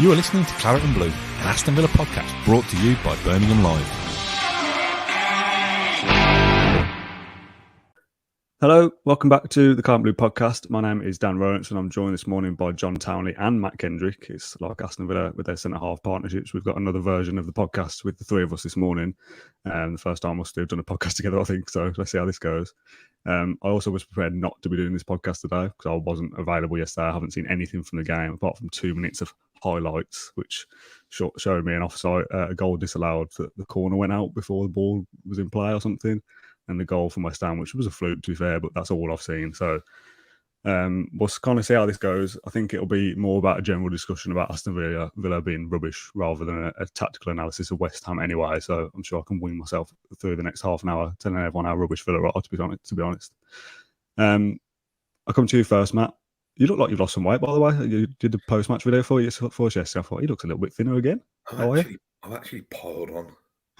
You are listening to Claret and Blue, an Aston Villa podcast brought to you by Birmingham Live. Hello, welcome back to the Claret and Blue podcast. My name is Dan Rowlands and I'm joined this morning by John Townley and Matt Kendrick. It's like Aston Villa with their centre-half partnerships. We've got another version of the podcast with the three of us this morning. The first time we'll still have done a podcast together, I think, so let's see how this goes. I also was prepared not to be doing this podcast today because I wasn't available yesterday. I haven't seen anything from the game apart from 2 minutes of highlights, which showed me an offside, a goal disallowed that the corner went out before the ball was in play or something, and the goal from West Ham, which was a fluke to be fair, but that's all I've seen. So we'll kind of see how this goes. I think it'll be more about a general discussion about Aston Villa being rubbish rather than a tactical analysis of West Ham anyway. So I'm sure I can wing myself through the next half an hour telling everyone how rubbish Villa are, to be honest. I'll come to you first, Matt. You look like you've lost some weight, by the way. You did the post-match video for us yesterday. I thought he looks a little bit thinner again. I've actually piled on.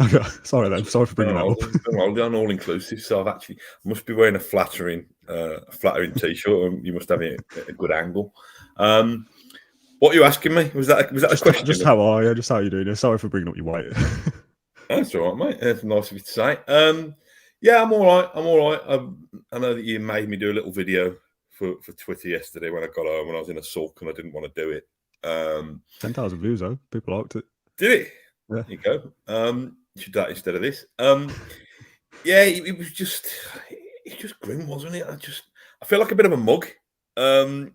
Okay, sorry then. Sorry for bringing that up. I've done all inclusive, so I must be wearing a flattering t-shirt, and you must have it at a good angle. What are you asking me? Was that a question? Just how are you? Just how you doing? Sorry for bringing up your weight. That's all right, mate. That's nice of you to say. Yeah, I'm all right. I know that you made me do a little video for Twitter yesterday when I got home, when I was in a sulk and I didn't want to do it. 10,000 views though. People liked it. Did it? Yeah. There you go. You should do that instead of this. Yeah, it was just grim, wasn't it? I feel like a bit of a mug. And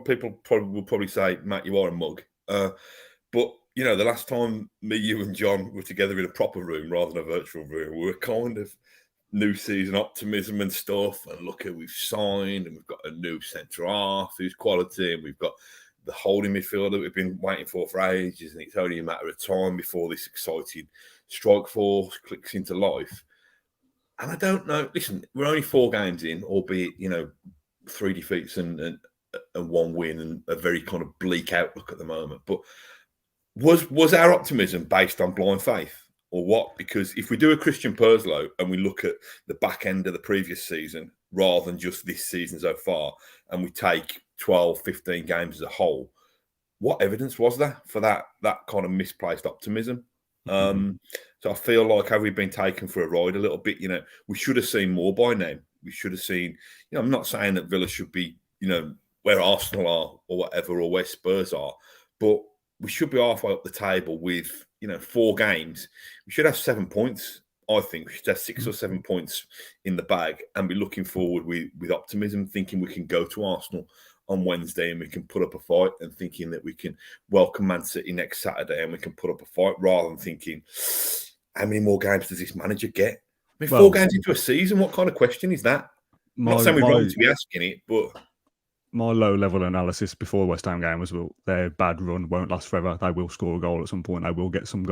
people will probably say, Matt, you are a mug. But you know, the last time me, you, and John were together in a proper room rather than a virtual room, we were kind of new season optimism and stuff. And look who we've signed, and we've got a new centre half who's quality, and we've got the holding midfielder that we've been waiting for ages, and it's only a matter of time before this exciting strike force clicks into life. And I don't know. Listen, we're only 4 games in, albeit 3 defeats and 1 win, and a very kind of bleak outlook at the moment. But was our optimism based on blind faith or what? Because if we do a Christian Purslow and we look at the back end of the previous season rather than just this season so far, and we take 12, 15 games as a whole, what evidence was there for that kind of misplaced optimism? So I feel like, have we been taken for a ride a little bit? We should have seen more by now. We should have seen, I'm not saying that Villa should be, where Arsenal are or whatever, or where Spurs are, but we should be halfway up the table with, 4 games. We should have 7 points. I think we should have 6 or 7 points in the bag and be looking forward with optimism, thinking we can go to Arsenal on Wednesday and we can put up a fight, and thinking that we can welcome Man City next Saturday and we can put up a fight, rather than thinking, how many more games does this manager get? I mean, 4 games into a season, what kind of question is that? I'm not saying we're wrong to be asking it, but my low-level analysis before the West Ham game was, well, their bad run won't last forever. They will score a goal at some point. They will get some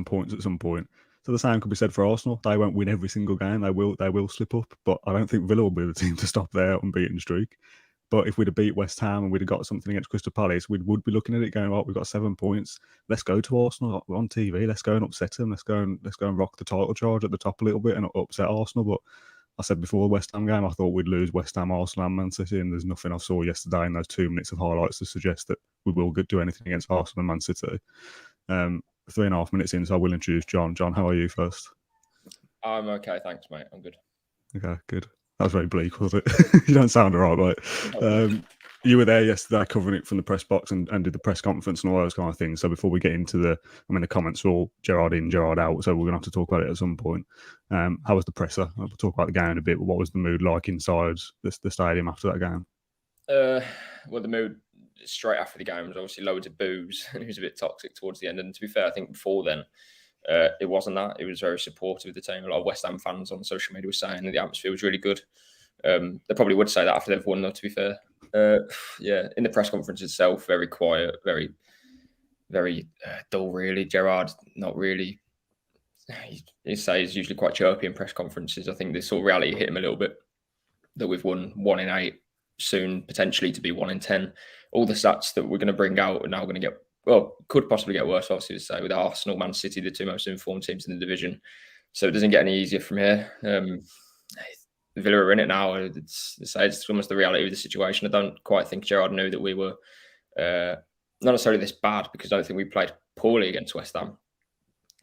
points at some point. So the same could be said for Arsenal. They won't win every single game. They will slip up, but I don't think Villa will be the team to stop their unbeaten streak. But if we'd have beat West Ham and we'd have got something against Crystal Palace, we would be looking at it going, "Oh, we've got 7 points. Let's go to Arsenal on TV. Let's go and upset them. Let's go and rock the title charge at the top a little bit and upset Arsenal." But I said before the West Ham game, I thought we'd lose West Ham, Arsenal, and Man City, and there's nothing I saw yesterday in those 2 minutes of highlights to suggest that we will do anything against Arsenal and Man City. 3.5 minutes in, so I will introduce John. John, how are you first? I'm okay, thanks, mate. I'm good. Okay, good. That was very bleak, wasn't it? You don't sound all right, mate. You were there yesterday covering it from the press box and did the press conference and all those kind of things. So before we get into the comments are all Gerard in, Gerard out, so we're going to have to talk about it at some point. How was the presser? We'll talk about the game in a bit, but what was the mood like inside the stadium after that game? Well, the mood straight after the game was obviously loads of boos, and it was a bit toxic towards the end. And to be fair, I think before then, it wasn't that. It was very supportive of the team. A lot of West Ham fans on social media were saying that the atmosphere was really good. They probably would say that after they've won, though, to be fair. Yeah, in the press conference itself, very quiet, very, very dull, really. Gerard, not really. He says he's usually quite chirpy in press conferences. I think this sort of reality hit him a little bit, that we've won 1 in 8, soon potentially to be 1 in 10. All the stats that we're going to bring out are now going to get, well, could possibly get worse, obviously, to say, with Arsenal, Man City, the 2 most informed teams in the division. So it doesn't get any easier from here. Villa are in it now. It's almost the reality of the situation. I don't quite think Gerard knew that we were not necessarily this bad, because I don't think we played poorly against West Ham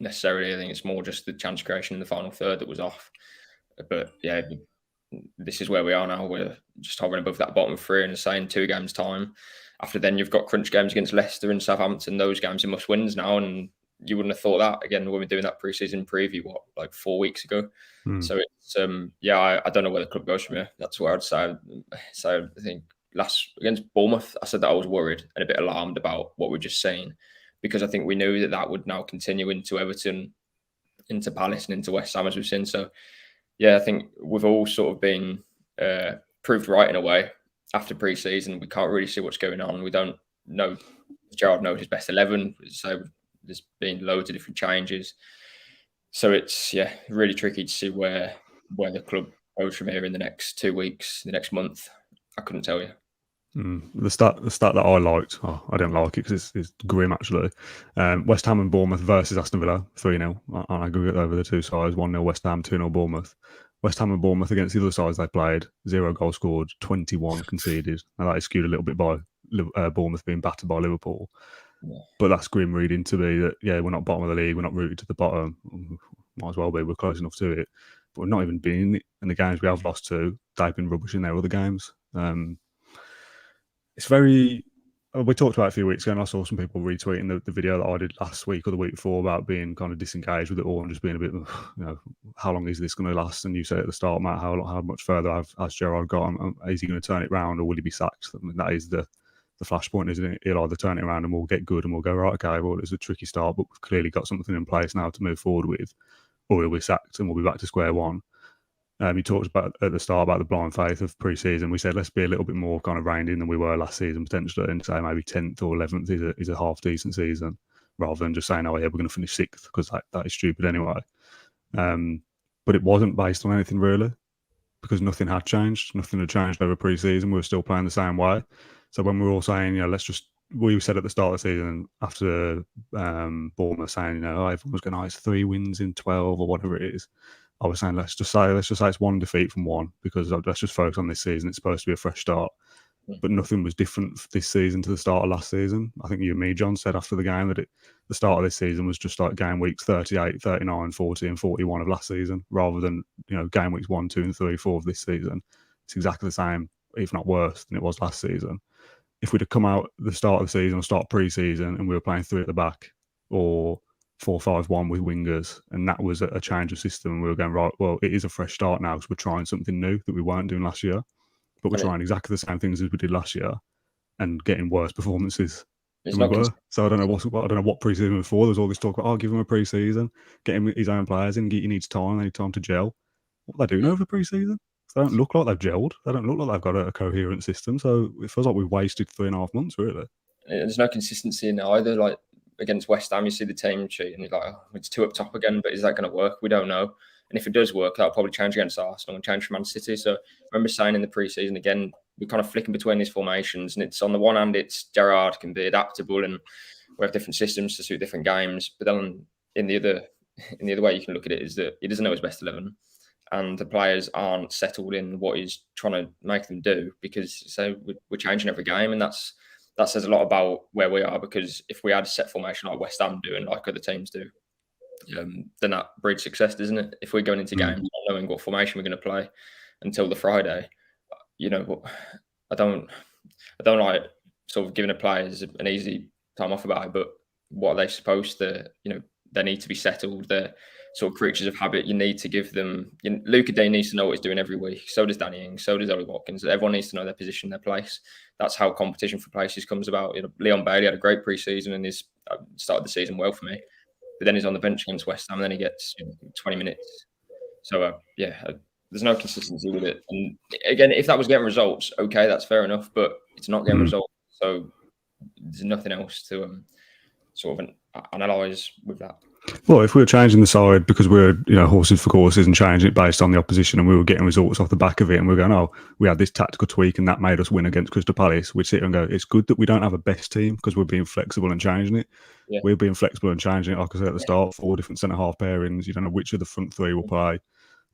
necessarily. I think it's more just the chance creation in the final third that was off. But yeah, this is where we are now. We're just hovering above that bottom three, and saying 2 games time. After then, you've got crunch games against Leicester and Southampton. Those games are must wins now, and you wouldn't have thought that again when we're doing that pre-season preview, like 4 weeks ago. So it's I don't know where the club goes from here. That's where I'd say. So I think last against Bournemouth, I said that I was worried and a bit alarmed about what we're just saying, because I think we knew that would now continue into Everton, into Palace, and into West Ham, as we've seen. So yeah, I think we've all sort of been proved right in a way after pre-season. We can't really see what's going on. We don't know. Gerrard knows his best 11, so there's been loads of different changes. So it's really tricky to see where the club goes from here in the next 2 weeks, the next month. I couldn't tell you. The stat that I liked, I didn't like it because it's grim actually. West Ham and Bournemouth versus Aston Villa, 3-0 on aggregate over the two sides. 1-0 West Ham, 2-0 Bournemouth. West Ham and Bournemouth against the other sides they played, 0 goals scored, 21 conceded. Now that is skewed a little bit by Bournemouth being battered by Liverpool. Yeah. But that's grim reading to be that, we're not bottom of the league, we're not rooted to the bottom. Might as well be, we're close enough to it. But we've not even been in it. And the games we have lost to, they've been rubbish in their other games. It's very... We talked about it a few weeks ago, and I saw some people retweeting the video that I did last week or the week before about being kind of disengaged with it all and just being a bit, how long is this going to last? And you said at the start, Matt, how much further has Gerrard got? Is he going to turn it round, or will he be sacked? I mean, that is the flashpoint, isn't it? He'll either turn it around and we'll get good and we'll go, right, okay, well, it's a tricky start, but we've clearly got something in place now to move forward with, or he'll be sacked and we'll be back to square one. You talked about at the start about the blind faith of pre-season. We said let's be a little bit more kind of reined in than we were last season potentially, and say maybe 10th or 11th is a half decent season, rather than just saying, oh yeah, we're going to finish 6th, because that is stupid anyway. But it wasn't based on anything really, because nothing had changed. Nothing had changed over pre-season. We were still playing the same way. So when we were all saying, we said at the start of the season after Bournemouth saying, everyone's going to it's 3 wins in 12 or whatever it is. I was saying, let's just say it's 1 defeat from 1, because let's just focus on this season. It's supposed to be a fresh start. But nothing was different this season to the start of last season. I think you and me, John, said after the game that the start of this season was just like game weeks 38, 39, 40 and 41 of last season, rather than, game weeks 1, 2 and 3, 4 of this season. It's exactly the same, if not worse, than it was last season. If we'd have come out at the start of the season or start pre-season and we were playing 3 at the back, or 4-5-1 with wingers, and that was a change of system, and we were going, right, well, it is a fresh start now because we're trying something new that we weren't doing last year, but we're trying exactly the same things as we did last year and getting worse performances than we were. So I don't know what pre-season was for. There was all this talk about, give him a pre-season, get him his own players in, he needs time, they need time to gel. What are they doing over pre-season? They don't look like they've gelled. They don't look like they've got a coherent system. So it feels like we've wasted 3.5 months, really. There's no consistency in either. Like against West Ham, you see the team sheet and you're like, it's 2 up top again, but is that going to work? We don't know. And if it does work, that'll probably change against Arsenal and change for Man City. So I remember saying in the pre-season, again, we're kind of flicking between these formations. And it's on the one hand, it's Gerrard can be adaptable and we have different systems to suit different games. But then in the other way you can look at it is that he doesn't know his best 11. And the players aren't settled in what he's trying to make them do, because we're changing every game, and that says a lot about where we are. Because if we had a set formation like West Ham do and like other teams do, then that breeds success, doesn't it? If we're going into games not knowing what formation we're going to play until the Friday, I don't like sort of giving the players an easy time off about it. But what are they supposed to? They need to be settled. They're sort of creatures of habit. You need to give them. Luca Dean needs to know what he's doing every week. So does Danny Ings. So does Ollie Watkins. Everyone needs to know their position, their place. That's how competition for places comes about. Leon Bailey had a great pre-season and he's started the season well for me. But then he's on the bench against West Ham, and then he gets 20 minutes. So there's no consistency with it. And again, if that was getting results, okay, that's fair enough. But it's not getting results, so there's nothing else to sort of analyse with that. Well, if we were changing the side because we were, horses for courses and changing it based on the opposition, and we were getting results off the back of it, and we were going, we had this tactical tweak and that made us win against Crystal Palace, we'd sit and go, it's good that we don't have a best team because we're being flexible and changing it. Yeah. We're being flexible and changing it, like I said at the start, 4 different centre-half pairings. You don't know which of the front 3 will play.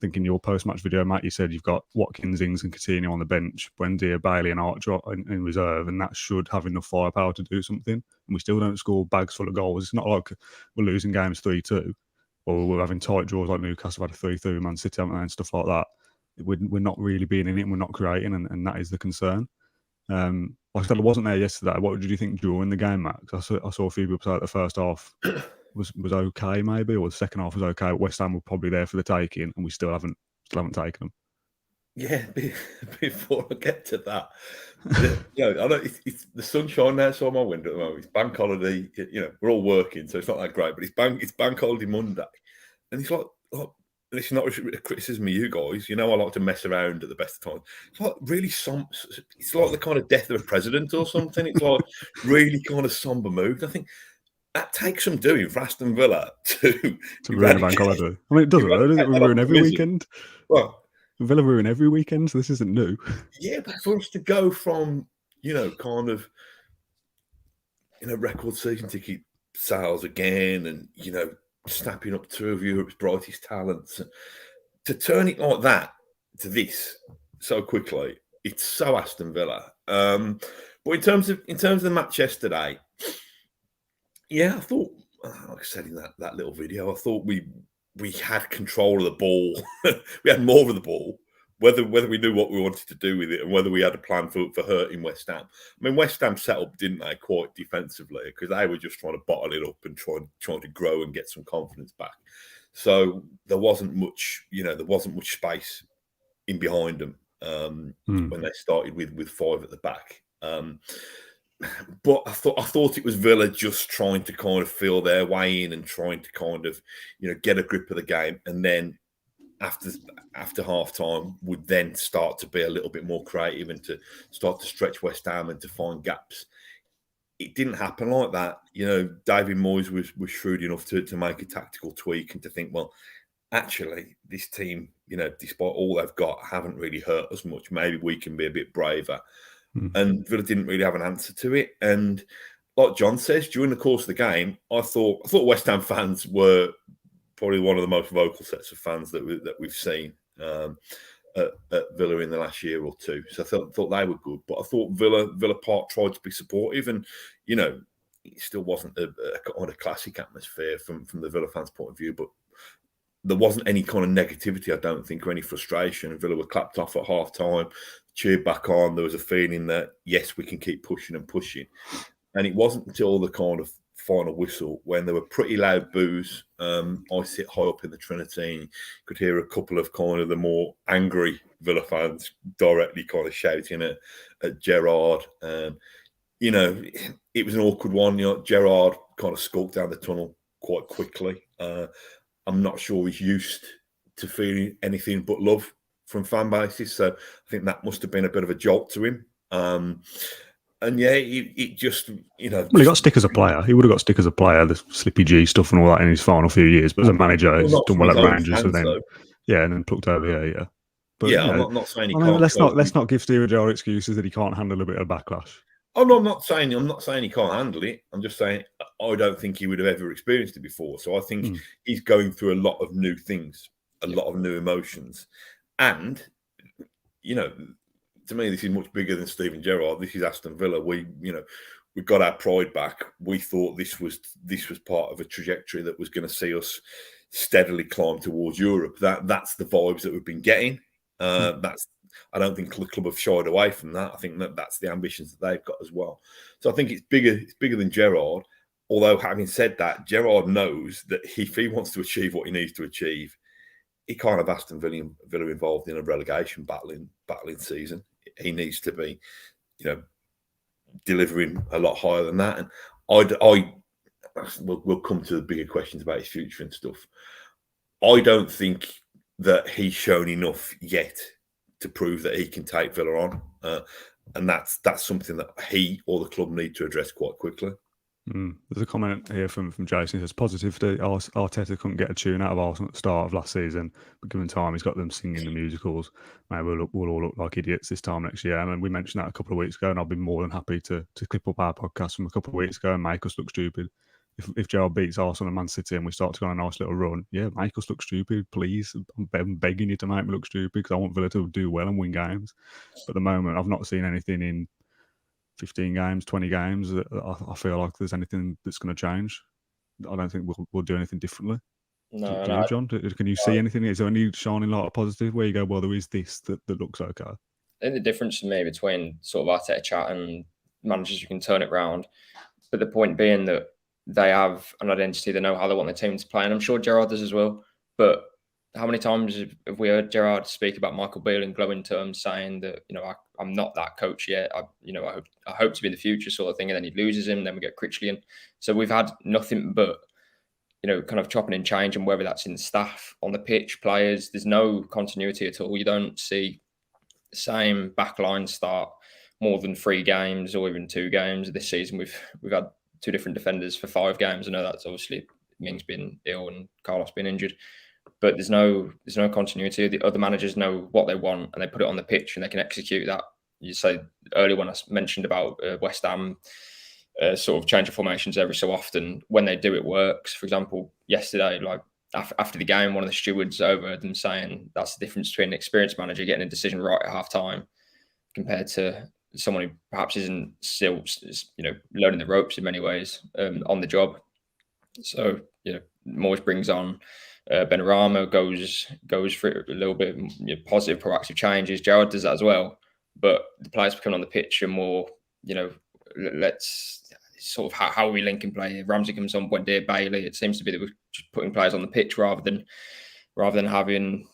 think in your post-match video, Matt, you said you've got Watkins, Ings and Coutinho on the bench, Buendia, Bailey and Archer in reserve, and that should have enough firepower to do something. And we still don't score bags full of goals. It's not like we're losing games 3-2 or we're having tight draws like Newcastle had a 3-3 Man City and stuff like that. We're not really being in it and we're not creating, and that is the concern. Like I said, I wasn't there yesterday. What did you think during the game, Matt? Because I saw a few people say that the first half was okay, maybe, or the second half was okay. West Ham were probably there for the taking, and we still haven't taken them. Yeah, before I get to that, I know it's the sunshine outside my window at the moment. It's bank holiday. We're all working, so it's not that great. But it's bank holiday Monday, and it's like this is not a criticism of you guys. I like to mess around at the best of times. It's like really it's like the kind of death of a president or something. It's like really kind of somber mood. I think that takes some doing for Aston Villa to ruin a bank holiday. I mean, it doesn't, does it? We ruin every weekend. Well, Villa ruin every weekend, so this isn't new. Yeah, but for us to go from kind of record season ticket sales again, and snapping up two of Europe's brightest talents, to turn it like that to this so quickly, it's so Aston Villa. But in terms of the match yesterday, yeah, I thought, like I said in that little video, I thought we had control of the ball. We had more of the ball. Whether we knew what we wanted to do with it and whether we had a plan for hurting West Ham. I mean, West Ham set up, didn't they, quite defensively, because they were just trying to bottle it up and trying to grow and get some confidence back. So there wasn't much space in behind them when they started with five at the back. But I thought it was Villa just trying to kind of feel their way in and trying to kind of get a grip of the game, and then after half time would then start to be a little bit more creative and to start to stretch West Ham and to find gaps. It didn't happen like that. David Moyes was shrewd enough to make a tactical tweak and to think, well, actually, this team, despite all they've got, haven't really hurt us much. Maybe we can be a bit braver. And Villa didn't really have an answer to it. And like John says, during the course of the game, I thought West Ham fans were probably one of the most vocal sets of fans that we've seen at Villa in the last year or two. So I thought they were good, but I thought Villa Park tried to be supportive, and it still wasn't a kind of classic atmosphere from the Villa fans' point of view. But there wasn't any kind of negativity, I don't think, or any frustration. Villa were clapped off at half time, cheered back on. There was a feeling that yes, we can keep pushing and pushing. And it wasn't until the kind of final whistle when there were pretty loud boos. I sit high up in the Trinity, and could hear a couple of kind of the more angry Villa fans directly kind of shouting at Gerrard. It was an awkward one. Gerrard kind of skulked down the tunnel quite quickly. I'm not sure he's used to feeling anything but love from fan bases, so I think that must have been a bit of a jolt to him. And yeah, it just, Well, he got stick as a player. He would have got stick as a player, the Slippy G stuff and all that in his final few years. But as a manager, he's done well at Rangers. And then plucked over here, yeah. But, I'm not saying he can't. Let's not give Steven Gerrard excuses that he can't handle a bit of backlash. Oh no, I'm not saying he can't handle it. I'm just saying I don't think he would have ever experienced it before. So I think he's going through a lot of new things, a lot of new emotions, and to me, this is much bigger than Steven Gerrard. This is Aston Villa. We got our pride back. We thought this was part of a trajectory that was going to see us steadily climb towards Europe. That's the vibes that we've been getting. I don't think the club have shied away from that. I think that's the ambitions that they've got as well. So I think it's bigger than Gerrard. Although having said that, Gerrard knows that if he wants to achieve what he needs to achieve, he can't have Aston Villa involved in a relegation battling season. He needs to be, delivering a lot higher than that. And we'll come to the bigger questions about his future and stuff. I don't think that he's shown enough yet to prove that he can take Villa on, and that's something that he or the club need to address quite quickly. There's a comment here from Jason. He says, positive that Arteta couldn't get a tune out of Arsenal at the start of last season, but given time, he's got them singing the musicals. Maybe we'll all look like idiots this time next year. And we mentioned that a couple of weeks ago, and I'll be more than happy to clip up our podcast from a couple of weeks ago and make us look stupid if Gerrard beats Arsenal and Man City and we start to go on a nice little run, yeah, make us look stupid, please. I'm begging you to make me look stupid because I want Villa to do well and win games. But at the moment, I've not seen anything in 15 games, 20 games. I feel like there's anything that's going to change. I don't think we'll do anything differently. No, Do you, John? Can you see anything? Is there any shining light of positive where you go, well, there is this that looks okay? I think the difference for me between sort of Arteta chat and managers who can turn it round, but the point being that they have an identity, they know how they want the team to play, and I'm sure Gerrard does as well. But how many times have we heard Gerrard speak about Michael Beale in glowing terms, saying that, you know, I'm not that coach yet. I hope to be in the future, sort of thing. And then he loses him. Then we get Critchley in. So we've had nothing but, you know, kind of chopping and changing, whether that's in staff, on the pitch, players. There's no continuity at all. You don't see the same backline start more than 3 games or even 2 games this season. We've had 2 different defenders for 5 games. I know that's obviously Mings being ill and Carlos being injured. But there's no continuity. The other managers know what they want and they put it on the pitch and they can execute that. You say earlier when I mentioned about West Ham sort of change of formations every so often, when they do, it works. For example, yesterday, like after the game, one of the stewards overheard them saying that's the difference between an experienced manager getting a decision right at half time compared to someone who perhaps isn't still, you know, learning the ropes in many ways on the job. So, you know, Moyes brings on Benrahma, goes for a little bit, you know, positive, proactive changes. Gerrard does that as well, but the players become on the pitch and more, you know, let's sort of how are we linking play. Ramsey comes on, Buendia, Bailey. It seems to be that we're just putting players on the pitch rather than having,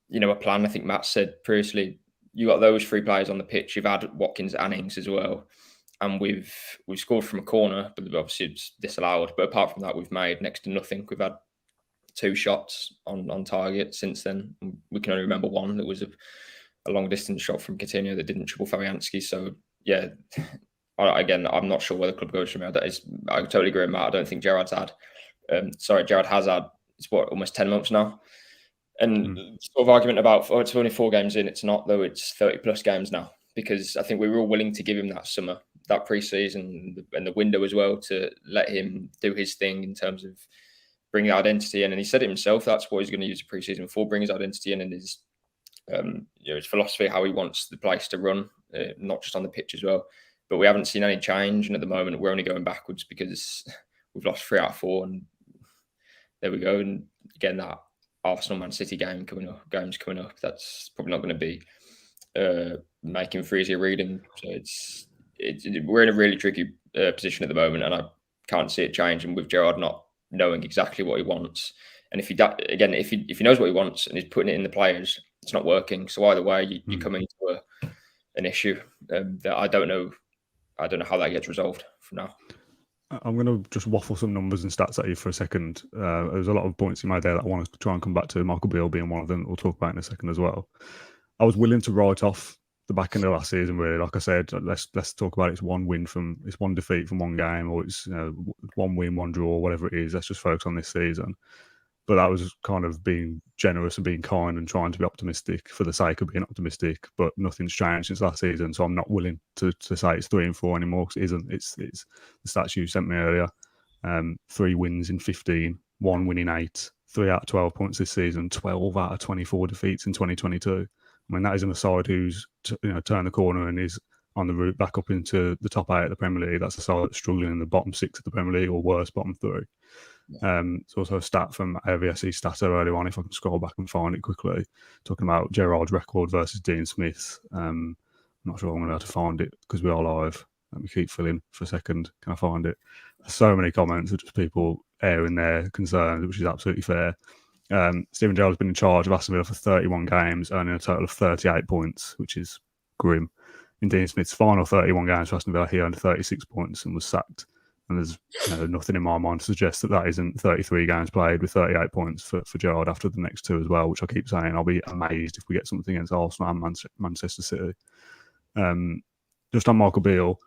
you know, a plan. I think Matt said previously, you got those 3 players on the pitch. You've had Watkins and Ings as well, and we've scored from a corner, but obviously it's disallowed. But apart from that, we've made next to nothing. We've had 2 shots on target since then. We can only remember one that was a long distance shot from Coutinho that didn't triple Fabianski. So yeah, again, I'm not sure where the club goes from here. I totally agree with Matt. I don't think Gerrard has had, it's almost 10 months now. And sort of argument about, it's only 4 games in. It's not, though. It's 30 plus games now, because I think we were all willing to give him that summer, that pre-season and the window as well, to let him do his thing in terms of bringing identity in. And he said it himself, that's what he's going to use the pre-season for, bring his identity in and his, his philosophy, how he wants the place to run, not just on the pitch as well. But we haven't seen any change. And at the moment, we're only going backwards because we've lost 3 out of 4. And there we go. And again, that Arsenal Man City game's coming up. That's probably not going to be making for easier reading. So we're in a really tricky position at the moment, and I can't see it changing with Gerrard not knowing exactly what he wants. And if he knows what he wants and he's putting it in the players, it's not working. So either way, you come into an issue that I don't know how that gets resolved from now. I'm going to just waffle some numbers and stats at you for a second. There's a lot of points you made there that I want to try and come back to, Michael Beale being one of them. We'll talk about in a second as well. I was willing to write off the back end of last season, really. Like I said, let's talk about it's one defeat from 1 game, or it's 1 win, 1 draw, whatever it is. Let's just focus on this season. But that was kind of being generous and being kind and trying to be optimistic for the sake of being optimistic. But nothing's changed since last season, so I'm not willing to say it's 3 and 4 anymore, because it isn't. It's the stats you sent me earlier. 3 wins in 15, 1 win in 8, 3 out of 12 points this season, 12 out of 24 defeats in 2022. I mean, that isn't a side who's turned the corner and is on the route back up into the top 8 of the Premier League. That's a side that's struggling in the bottom 6 of the Premier League, or worse, bottom 3. It's also a stat from AVSE Stato earlier on, if I can scroll back and find it quickly, talking about Gerrard's record versus Dean Smith's. I'm not sure I'm going to be able to find it because we are live. Let me keep filling for a second. Can I find it? There's so many comments of just people airing their concerns, which is absolutely fair. Steven Gerrard's been in charge of Aston Villa for 31 games, earning a total of 38 points, which is grim. In Dean Smith's final 31 games for Aston Villa, he earned 36 points and was sacked. And there's nothing in my mind to suggest that isn't 33 games played with 38 points for Gerrard after the next 2 as well, which I keep saying I'll be amazed if we get something against Arsenal and Manchester City. Just on Michael Beale,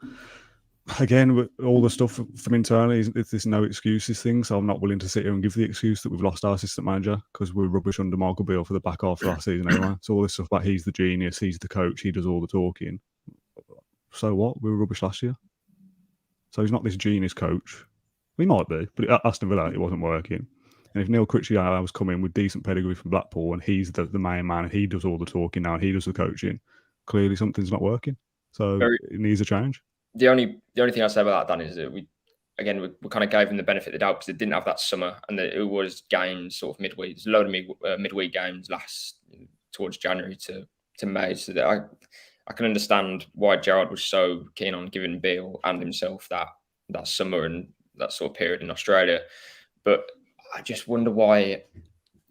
again, with all the stuff from internally, it's this no excuses thing, so I'm not willing to sit here and give the excuse that we've lost our assistant manager because we're rubbish under Michael Beale for the back half of last season anyway. So all this stuff about he's the genius, he's the coach, he does all the talking. So what? We were rubbish last year. So he's not this genius coach. We might be, but at Aston Villa, it wasn't working. And if Neil Critchley was coming with decent pedigree from Blackpool and he's the main man, and he does all the talking now, and he does the coaching, clearly something's not working. So it needs a change. The only thing I say about that, Dan, is that we kind of gave him the benefit of the doubt because they didn't have that summer, and it was games sort of midweek. There's a load of midweek games towards January to May. So that I can understand why Gerrard was so keen on giving Beale and himself that summer and that sort of period in Australia. But I just wonder why.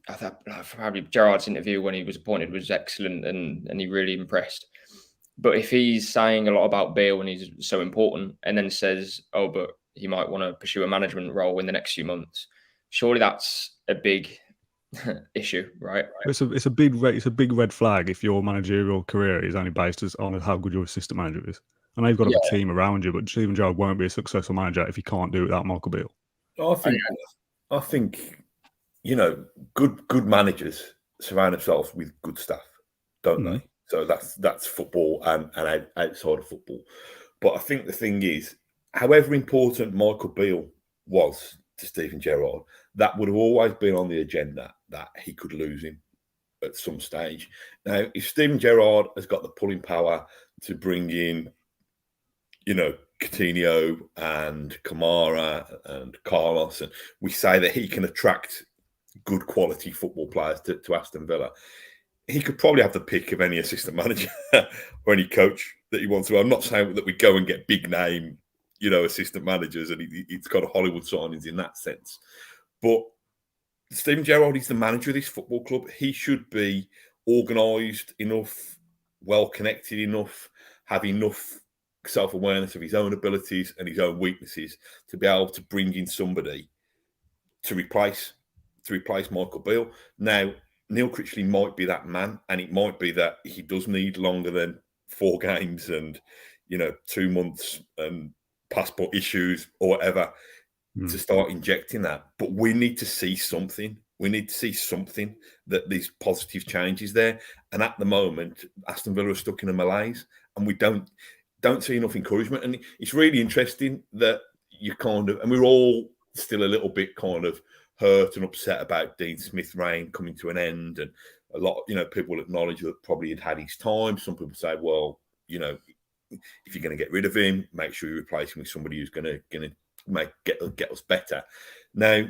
I thought probably Gerard's interview when he was appointed was excellent and he really impressed. But if he's saying a lot about Beale and he's so important, and then says, "Oh, but he might want to pursue a management role in the next few months," surely that's a big issue, right? It's a big red flag if your managerial career is only based on how good your assistant manager is. I know you've got a team around you, but Steven Gerrard won't be a successful manager if he can't do it without Michael Beale. I think good managers surround themselves with good staff, don't they? So that's football and outside of football. But I think the thing is, however important Michael Beale was to Steven Gerrard, that would have always been on the agenda that he could lose him at some stage. Now, if Steven Gerrard has got the pulling power to bring in, Coutinho and Kamara and Carlos, and we say that he can attract good quality football players to Aston Villa, he could probably have the pick of any assistant manager or any coach that he wants to. I'm not saying that we go and get big name, assistant managers, and he's got a Hollywood signings in that sense. But Steven Gerrard is the manager of this football club. He should be organised enough, well connected enough, have enough self-awareness of his own abilities and his own weaknesses to be able to bring in somebody to replace Michael Beale. Now, Neil Critchley might be that man, and it might be that he does need longer than 4 games and 2 months and passport issues or whatever to start injecting that. But we need to see something. We need to see something that these positive changes there. And at the moment, Aston Villa are stuck in a malaise, and we don't see enough encouragement. And it's really interesting that you and we're all still a little bit kind of hurt and upset about Dean Smith's reign coming to an end, and a lot, people acknowledge that probably he'd had his time. Some people say, well, if you're going to get rid of him, make sure you replace him with somebody who's going to get us better. Now,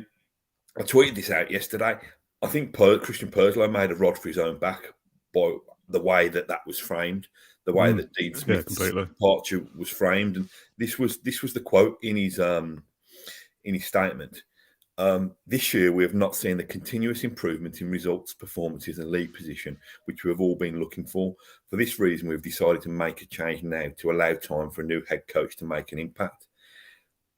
I tweeted this out yesterday. I think Christian Purslow made a rod for his own back by the way that was framed, the way that Dean Smith's departure was framed, and this was the quote in his statement. This year, we have not seen the continuous improvement in results, performances and league position, which we have all been looking for. For this reason, we've decided to make a change now to allow time for a new head coach to make an impact.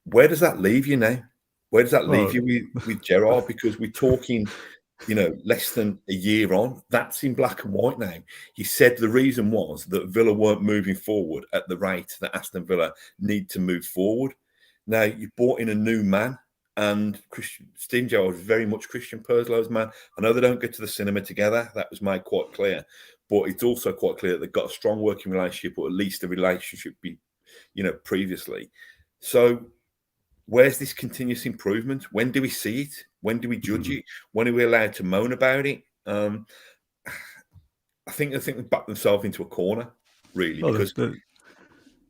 Where does that leave you now? Where does that leave you with Gerrard? Because we're talking, less than a year on. That's in black and white now. He said the reason was that Villa weren't moving forward at the rate that Aston Villa need to move forward. Now, you brought in a new man, and Steven Gerrard is very much Christian Perslow's man. I know they don't get to the cinema together. That was made quite clear. But it's also quite clear that they've got a strong working relationship, or at least a relationship previously. So where's this continuous improvement? When do we see it? When do we judge it? When are we allowed to moan about it? I think they've backed themselves into a corner, really.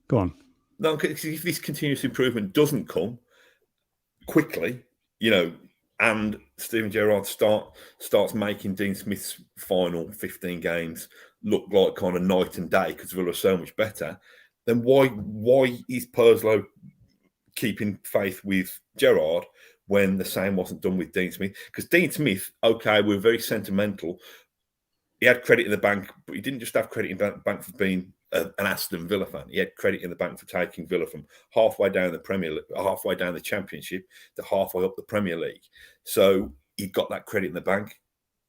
Go on. No, because if this continuous improvement doesn't come quickly, and Steven Gerrard starts making Dean Smith's final 15 games look like kind of night and day because Villa are so much better, then why is Purslow keeping faith with Gerrard when the same wasn't done with Dean Smith? Because Dean Smith, okay, we're very sentimental. He had credit in the bank, but he didn't just have credit in the bank for being an Aston Villa fan. He had credit in the bank for taking Villa from halfway down the Premier League, halfway down the Championship to halfway up the Premier League. So he got that credit in the bank.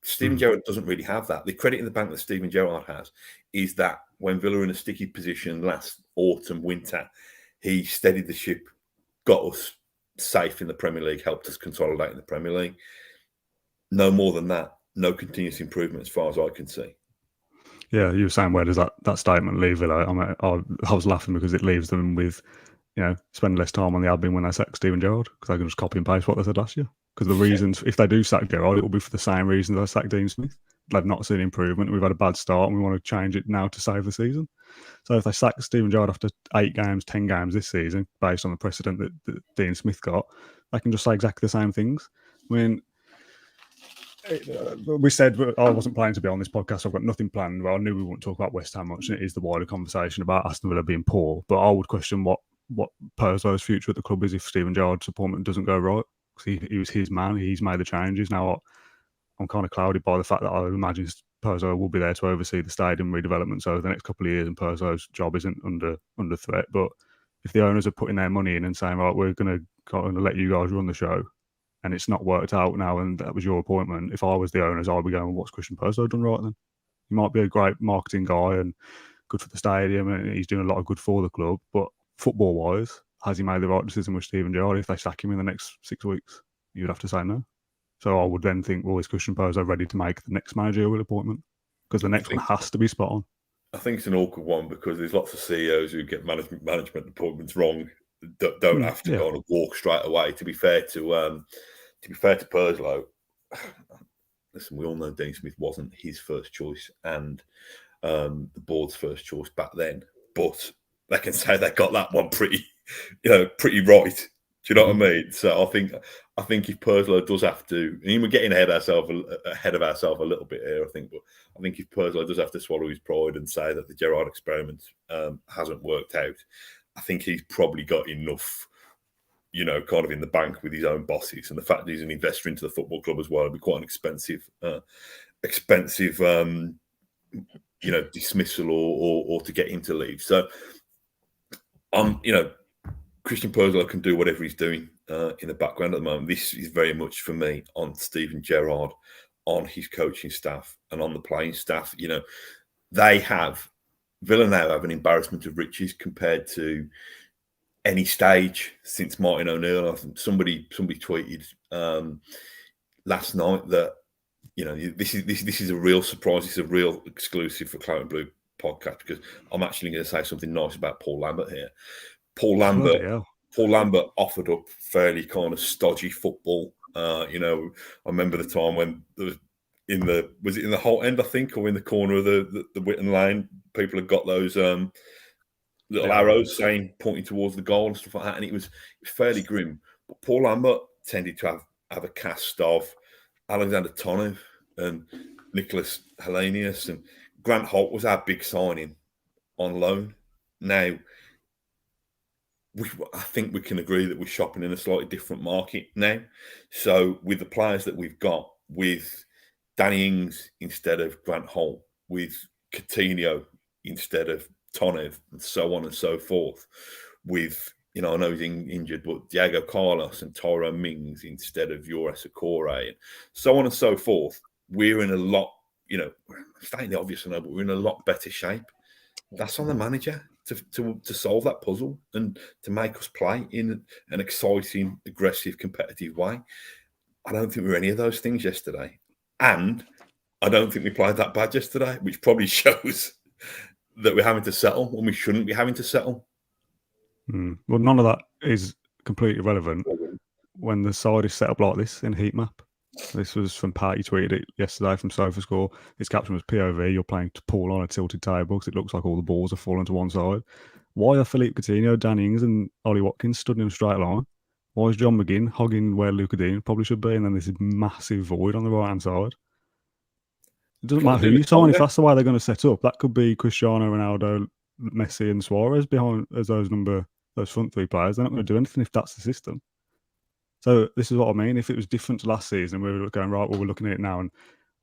Steven Gerrard doesn't really have that. The credit in the bank that Steven Gerrard has is that when Villa were in a sticky position last autumn, winter, he steadied the ship, got us safe in the Premier League, helped us consolidate in the Premier League. No more than that. No continuous improvement as far as I can see. Yeah, you were saying, where does that statement leave Villa? I was laughing because it leaves them with spend less time on the admin when they sack Steven Gerrard, because they can just copy and paste what they said last year. Because the reasons, if they do sack Gerrard, it will be for the same reasons they sacked Dean Smith. They've not seen improvement. We've had a bad start and we want to change it now to save the season. So if they sack Steven Gerrard after 8 games, 10 games this season, based on the precedent that Dean Smith got, they can just say exactly the same things. I mean, we said I wasn't planning to be on this podcast. I've got nothing planned. Well, I knew we wouldn't talk about West Ham much, and it is the wider conversation about Aston Villa being poor. But I would question what Purslo's future at the club is if Steven Gerrard's appointment doesn't go right. Because he was his man. He's made the changes. Now I'm kind of clouded by the fact that I imagine Purslo will be there to oversee the stadium redevelopment over the next couple of years, and Purslo's job isn't under threat. But if the owners are putting their money in and saying, right, we're going to let you guys run the show, and it's not worked out now, and that was your appointment, if I was the owners, I'd be going, well, what's Christian Purslow done right then? He might be a great marketing guy and good for the stadium, and he's doing a lot of good for the club, but football-wise, has he made the right decision with Steven Gerrard? If they sack him in the next 6 weeks, you'd have to say no. So I would then think, well, is Christian Purslow ready to make the next managerial appointment? Because the next one has to be spot on. I think it's an awkward one because there's lots of CEOs who get management appointments wrong. Don't have to go on a walk straight away. To be fair to Purslow, listen, we all know Dean Smith wasn't his first choice and the board's first choice back then. But they can say they got that one pretty right. Do you know what I mean? So I think if Purslow does have to, and we're getting ahead of ourselves a little bit here, but I think if Purslow does have to swallow his pride and say that the Gerrard experiment hasn't worked out, I think he's probably got enough, kind of in the bank with his own bosses, and the fact that he's an investor into the football club as well, it'd be quite an expensive, dismissal or to get him to leave. So, Christian Purslow can do whatever he's doing in the background at the moment. This is very much for me on Steven Gerrard, on his coaching staff and on the playing staff. Villa now have an embarrassment of riches compared to any stage since Martin O'Neill. I think somebody tweeted last night that this is a real surprise. This is a real exclusive for Claret and Blue podcast, because I'm actually going to say something nice about Paul Lambert here. Paul Lambert offered up fairly kind of stodgy football. I remember the time when there was was it in the Holt end, I think, or in the corner of the Whitton Lane, people had got those little arrows pointing towards the goal and stuff like that, and it was fairly grim. But Paul Lambert tended to have a cast of Alexander Tonev and Nicholas Hellenius, and Grant Holt was our big signing on loan. Now, I think we can agree that we're shopping in a slightly different market now. So with the players that we've got, with Danny Ings instead of Grant Holt, with Coutinho instead of Tonev, and so on and so forth, with, I know he's injured, but Diego Carlos and Tyrone Mings instead of Yoris Akore, and so on and so forth, we're in a lot, stating the obvious, but we're in a lot better shape. That's on the manager to solve that puzzle and to make us play in an exciting, aggressive, competitive way. I don't think we were any of those things yesterday. And I don't think we played that bad yesterday, which probably shows that we're having to settle when we shouldn't be having to settle. Well, none of that is completely irrelevant when the side is set up like this in a heat map. This was from Pat. He tweeted it yesterday from SofaScore. His caption was POV, you're playing to Paul on a tilted table because it looks like all the balls are falling to one side. Why are Philippe Coutinho, Dan Ings and Ollie Watkins stood in a straight line? Why is John McGinn hogging where Luca Dean probably should be, and then there's this massive void on the right-hand side? It doesn't matter who you sign if that's the way they're going to set up. That could be Cristiano Ronaldo, Messi and Suarez behind as those front three players. They're not going to do anything if that's the system. So this is what I mean. If it was different to last season, we were going, right, well, we're looking at it now, and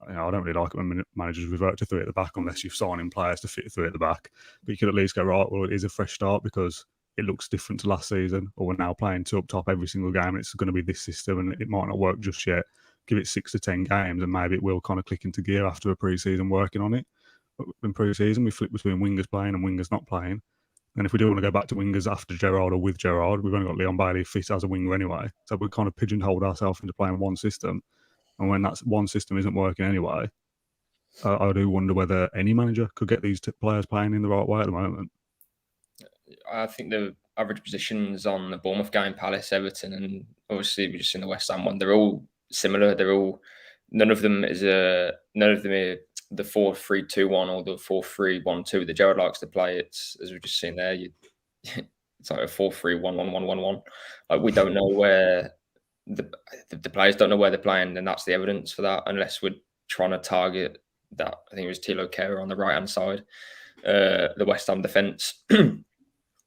I don't really like it when managers revert to 3 at the back unless you've signed in players to fit 3 at the back. But you could at least go, right, well, it is a fresh start because it looks different to last season, or we're now playing 2 up top every single game, and it's going to be this system, and it might not work just yet. Give it 6 to 10 games, and maybe it will kind of click into gear after a pre-season working on it. But in pre-season, we flip between wingers playing and wingers not playing. And if we do want to go back to wingers after Gerrard or with Gerrard, we've only got Leon Bailey fit as a winger anyway. So we kind of pigeonholed ourselves into playing one system. And when that one system isn't working anyway, I do wonder whether any manager could get these players playing in the right way at the moment. I think I average positions on the Bournemouth game, Palace, Everton, and obviously we just seen the West Ham one. They're all similar. None of them are the 4-3-2-1 or the 4-3-1-2 that Gerrard likes to play. It's, as we've just seen there, it's like a 4-3-1-1-1-1-1. Like, we don't know where the players don't know where they're playing, and that's the evidence for that. Unless we're trying to target that, I think it was Thilo Kehrer on the right hand side, the West Ham defence.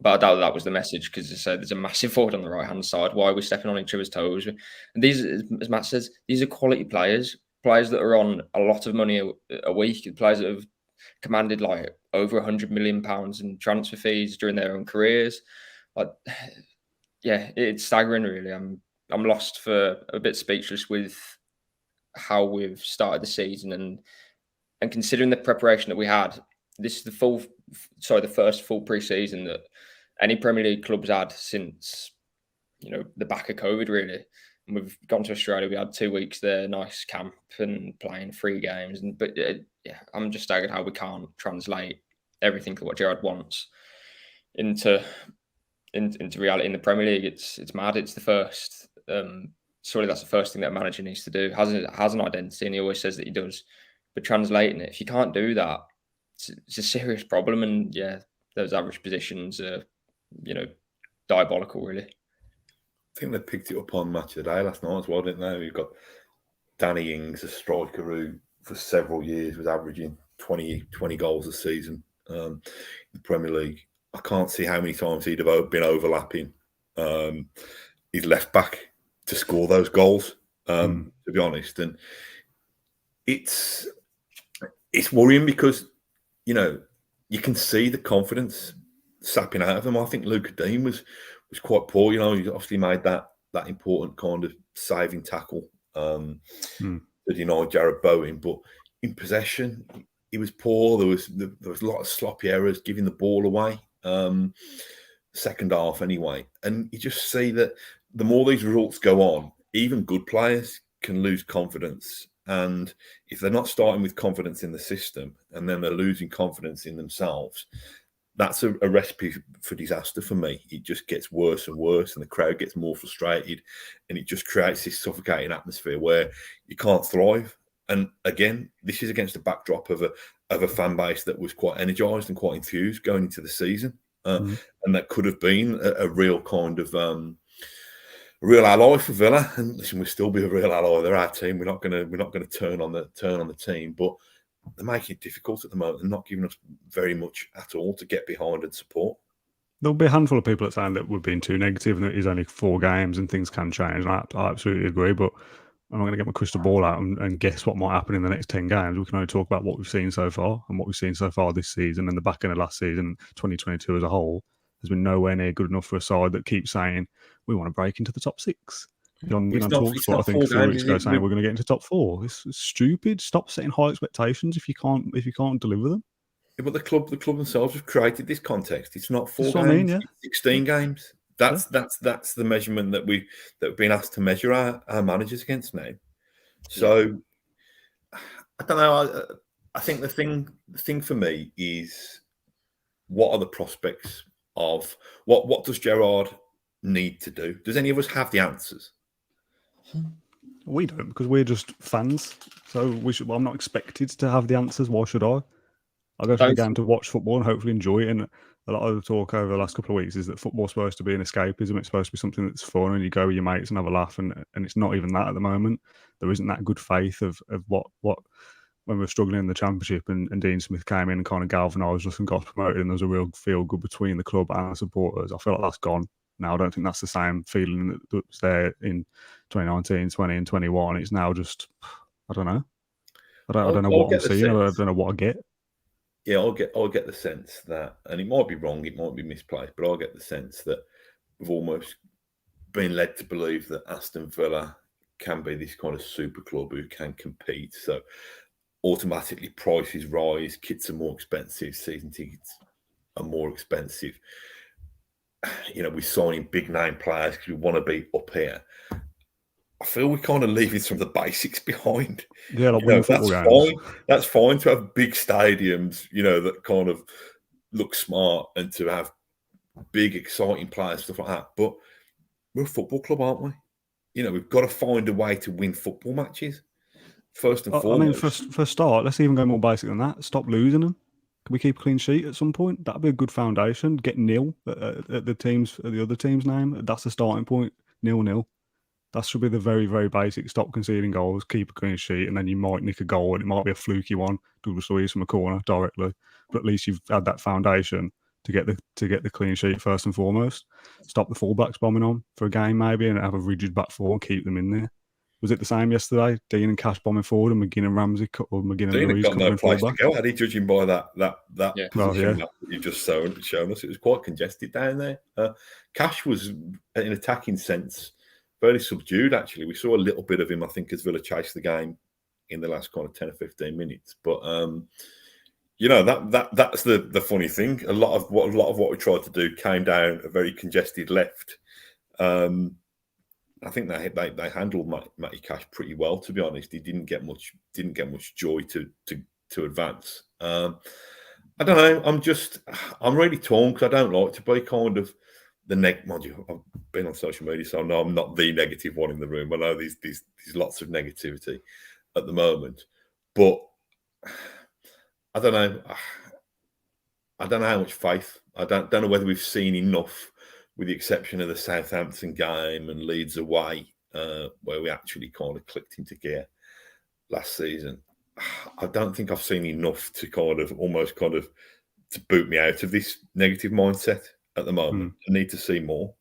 But I doubt that was the message, because there's a massive forward on the right hand side. Why are we stepping on each other's toes? And these, as Matt says, these are quality players that are on a lot of money a week, players that have commanded like over £100 million in transfer fees during their own careers. Like, yeah, it's staggering, really. I'm lost, for a bit speechless with how we've started the season, and considering the preparation that we had. This is the first full pre-season that any Premier League club's had since, the back of COVID, really. And we've gone to Australia. We had 2 weeks there, nice camp, and playing 3 games. But I'm just staggered how we can't translate everything that what Gerrard wants into reality in the Premier League. It's mad. It's the first. Surely that's the first thing that a manager needs to do. Has an identity, and he always says that he does. But translating it, if you can't do that, it's a serious problem. And yeah, those average positions are, diabolical, really. I think they picked it up on Match of the Day last night as well, didn't they? We've got Danny Ings, a striker who for several years was averaging 20 goals a season in the Premier League. I can't see how many times he'd have been overlapping his left back to score those goals, to be honest. And it's worrying, because you can see the confidence sapping out of him. I think Luca Dean was quite poor. He obviously made that important kind of saving tackle to deny Jarrod Bowen, but in possession he was poor. There was a lot of sloppy errors, giving the ball away. Second half anyway, and you just see that the more these results go on, even good players can lose confidence. And if they're not starting with confidence in the system, and then they're losing confidence in themselves, that's a recipe for disaster for me. It just gets worse and worse, and the crowd gets more frustrated, and it just creates this suffocating atmosphere where you can't thrive. And again, this is against the backdrop of a fan base that was quite energised and quite enthused going into the season, and that could have been a real kind of real ally for Villa. And listen, we'll still be a real ally. They're our team. We're not going to turn on the team, but they're making it difficult at the moment and not giving us very much at all to get behind and support. There'll be a handful of people that saying that we're being too negative and that it's only 4 games and things can change. And I absolutely agree, but I'm not going to get my crystal ball out and guess what might happen in the next 10 games. We can only talk about what we've seen so far, and what we've seen so far this season, and the back end of last season, 2022 as a whole, has been nowhere near good enough for a side that keeps saying we want to break into the top 6. On TalkSport, I think a few weeks ago, saying we're going to get into top 4. It's stupid. Stop setting high expectations if you can't deliver them. Yeah, but the club themselves have created this context. It's not 4 games, I mean, yeah. 16 games. That's the measurement that we've been asked to measure our managers against now. So I don't know. I think the thing for me is, what are the prospects of what does Gerrard need to do? Does any of us have the answers? We don't, because we're just fans. So I'm not expected to have the answers. Why should I? I go to the game to watch football and hopefully enjoy it. And a lot of the talk over the last couple of weeks is that football's supposed to be an escapism. It's supposed to be something that's fun, and you go with your mates and have a laugh. And it's not even that at the moment. There isn't that good faith of what when we were struggling in the Championship, and Dean Smith came in and kind of galvanised us and got promoted, and there was a real feel good between the club and the supporters. I feel like that's gone now. I don't think that's the same feeling that was there in 2019, 20 and 21. It's now just, I don't know. I don't know what I'm seeing. I don't know what I get. Yeah, I'll get the sense that, and it might be wrong, it might be misplaced, but I'll get the sense that we've almost been led to believe that Aston Villa can be this kind of super club who can compete. So automatically prices rise, kits are more expensive, season tickets are more expensive. We're signing big name players because we want to be up here. I feel we're kind of leaving some of the basics behind. Yeah, like winning football games. That's fine to have big stadiums, that kind of look smart, and to have big, exciting players, stuff like that. But we're a football club, aren't we? You know, we've got to find a way to win football matches. First and I foremost. mean, for a start, let's even go more basic than that. Stop losing them. Can we keep a clean sheet at some point? That'd be a good foundation. Get nil at the other team's name. That's the starting point. 0-0. That should be the very, very basic. Stop conceding goals, keep a clean sheet, and then you might nick a goal, and it might be a fluky one, Douglas Luiz from a corner directly. But at least you've had that foundation to get the clean sheet first and foremost. Stop the fullbacks bombing on for a game maybe, and have a rigid back four and keep them in there. Was it the same yesterday? Dean and Cash bombing forward, and McGinn and Ramsey, or McGinn and Luiz got no place to go. Had he, judging by that position that you've just shown us, it was quite congested down there. Cash was, in an attacking sense, very subdued. Actually, we saw a little bit of him, I think, as Villa chased the game in the last kind of 10 or 15 minutes. But you know, that's the funny thing. A lot of what we tried to do came down a very congested left. I think they handled Matty Cash pretty well, to be honest. He didn't get much joy to advance. I don't know. I'm really torn because I don't like to be kind of the mind you, I've been on social media, so I know I'm not the negative one in the room. I know there's lots of negativity at the moment, but I don't know. I don't know how much faith. I don't know whether we've seen enough, with the exception of the Southampton game and Leeds away, where we actually kind of clicked into gear last season. I don't think I've seen enough to almost to boot me out of this negative mindset at the moment. I need to see more.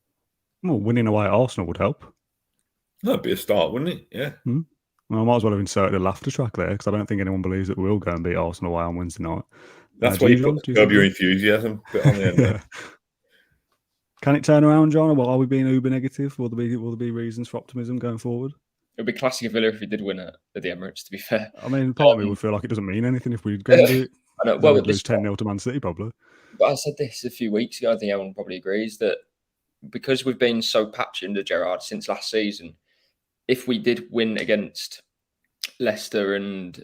Well, winning away at Arsenal would help. That'd be a start, wouldn't it? Yeah. Well, I might as well have inserted a laughter track there, because I don't think anyone believes that we'll go and beat Arsenal away on Wednesday night. That's why you put curb your enthusiasm bit on the end there. Can it turn around, John? Or are we being uber negative? Will there be reasons for optimism going forward? It would be classic Villa if we did win at the Emirates, to be fair. I mean, part of me would feel like it doesn't mean anything if we go and do it. I know. Well, we'd lose 10-0 to Man City, probably. But I said this a few weeks ago. I think everyone probably agrees that because we've been so patchy under Gerrard since last season, if we did win against Leicester and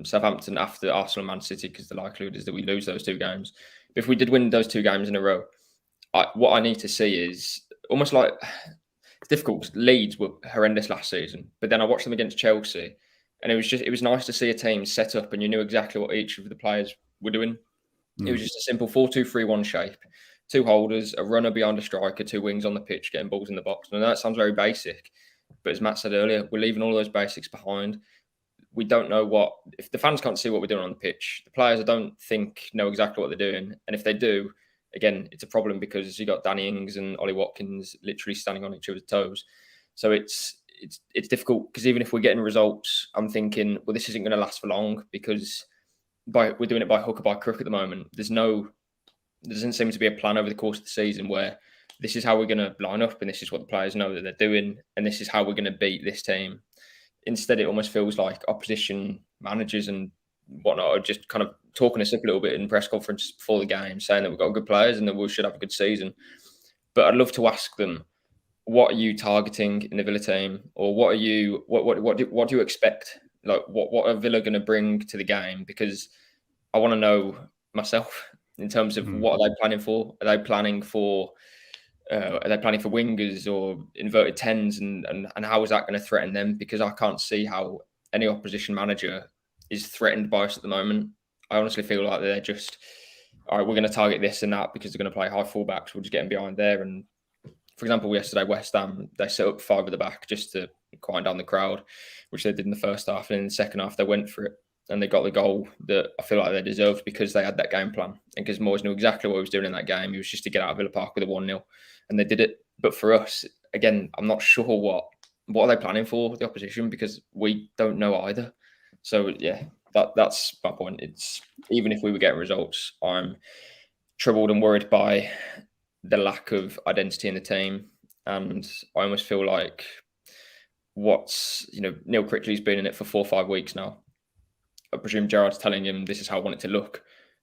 Southampton after Arsenal and Man City, because the likelihood is that we lose those two games. But if we did win those two games in a row, what I need to see is almost like, it's difficult. Leeds were horrendous last season, but then I watched them against Chelsea, and it was nice to see a team set up and you knew exactly what each of the players were doing. It was just a simple 4-2-3-1 shape. Two holders, a runner behind a striker, two wings on the pitch, getting balls in the box. And that sounds very basic, but as Matt said earlier, we're leaving all those basics behind. We don't know if the fans can't see what we're doing on the pitch, the players I don't think know exactly what they're doing. And if they do, again, it's a problem because you got Danny Ings and Ollie Watkins literally standing on each other's toes. So it's difficult, because even if we're getting results, I'm thinking, well, this isn't going to last for long, because we're doing it by hook or by crook at the moment. There doesn't seem to be a plan over the course of the season where this is how we're going to line up and this is what the players know that they're doing and this is how we're going to beat this team. Instead, it almost feels like opposition managers and whatnot are just kind of talking us up a little bit in press conference before the game, saying that we've got good players and that we should have a good season. But I'd love to ask them, what are you targeting in the Villa team, or what do you expect? Like, what are Villa going to bring to the game? Because I want to know myself in terms of what are they planning for? Are they planning for wingers or inverted 10s, and how is that going to threaten them? Because I can't see how any opposition manager is threatened by us at the moment. I honestly feel like they're just, all right, we're going to target this and that because they're going to play high fullbacks. We'll just get them behind there. And for example, yesterday, West Ham, they set up 5 at the back just to quiet down the crowd, which they did in the first half. And in the second half, they went for it and they got the goal that I feel like they deserved because they had that game plan. And because Moyes knew exactly what he was doing in that game. He was just to get out of Villa Park with a 1-0. And they did it. But for us, again, I'm not sure what are they planning for the opposition, because we don't know either. So, yeah, that's my point. It's, even if we were getting results, I'm troubled and worried by the lack of identity in the team. And I almost feel like Neil Critchley's been in it for 4 or 5 weeks now. I presume Gerard's telling him this is how I want it to look.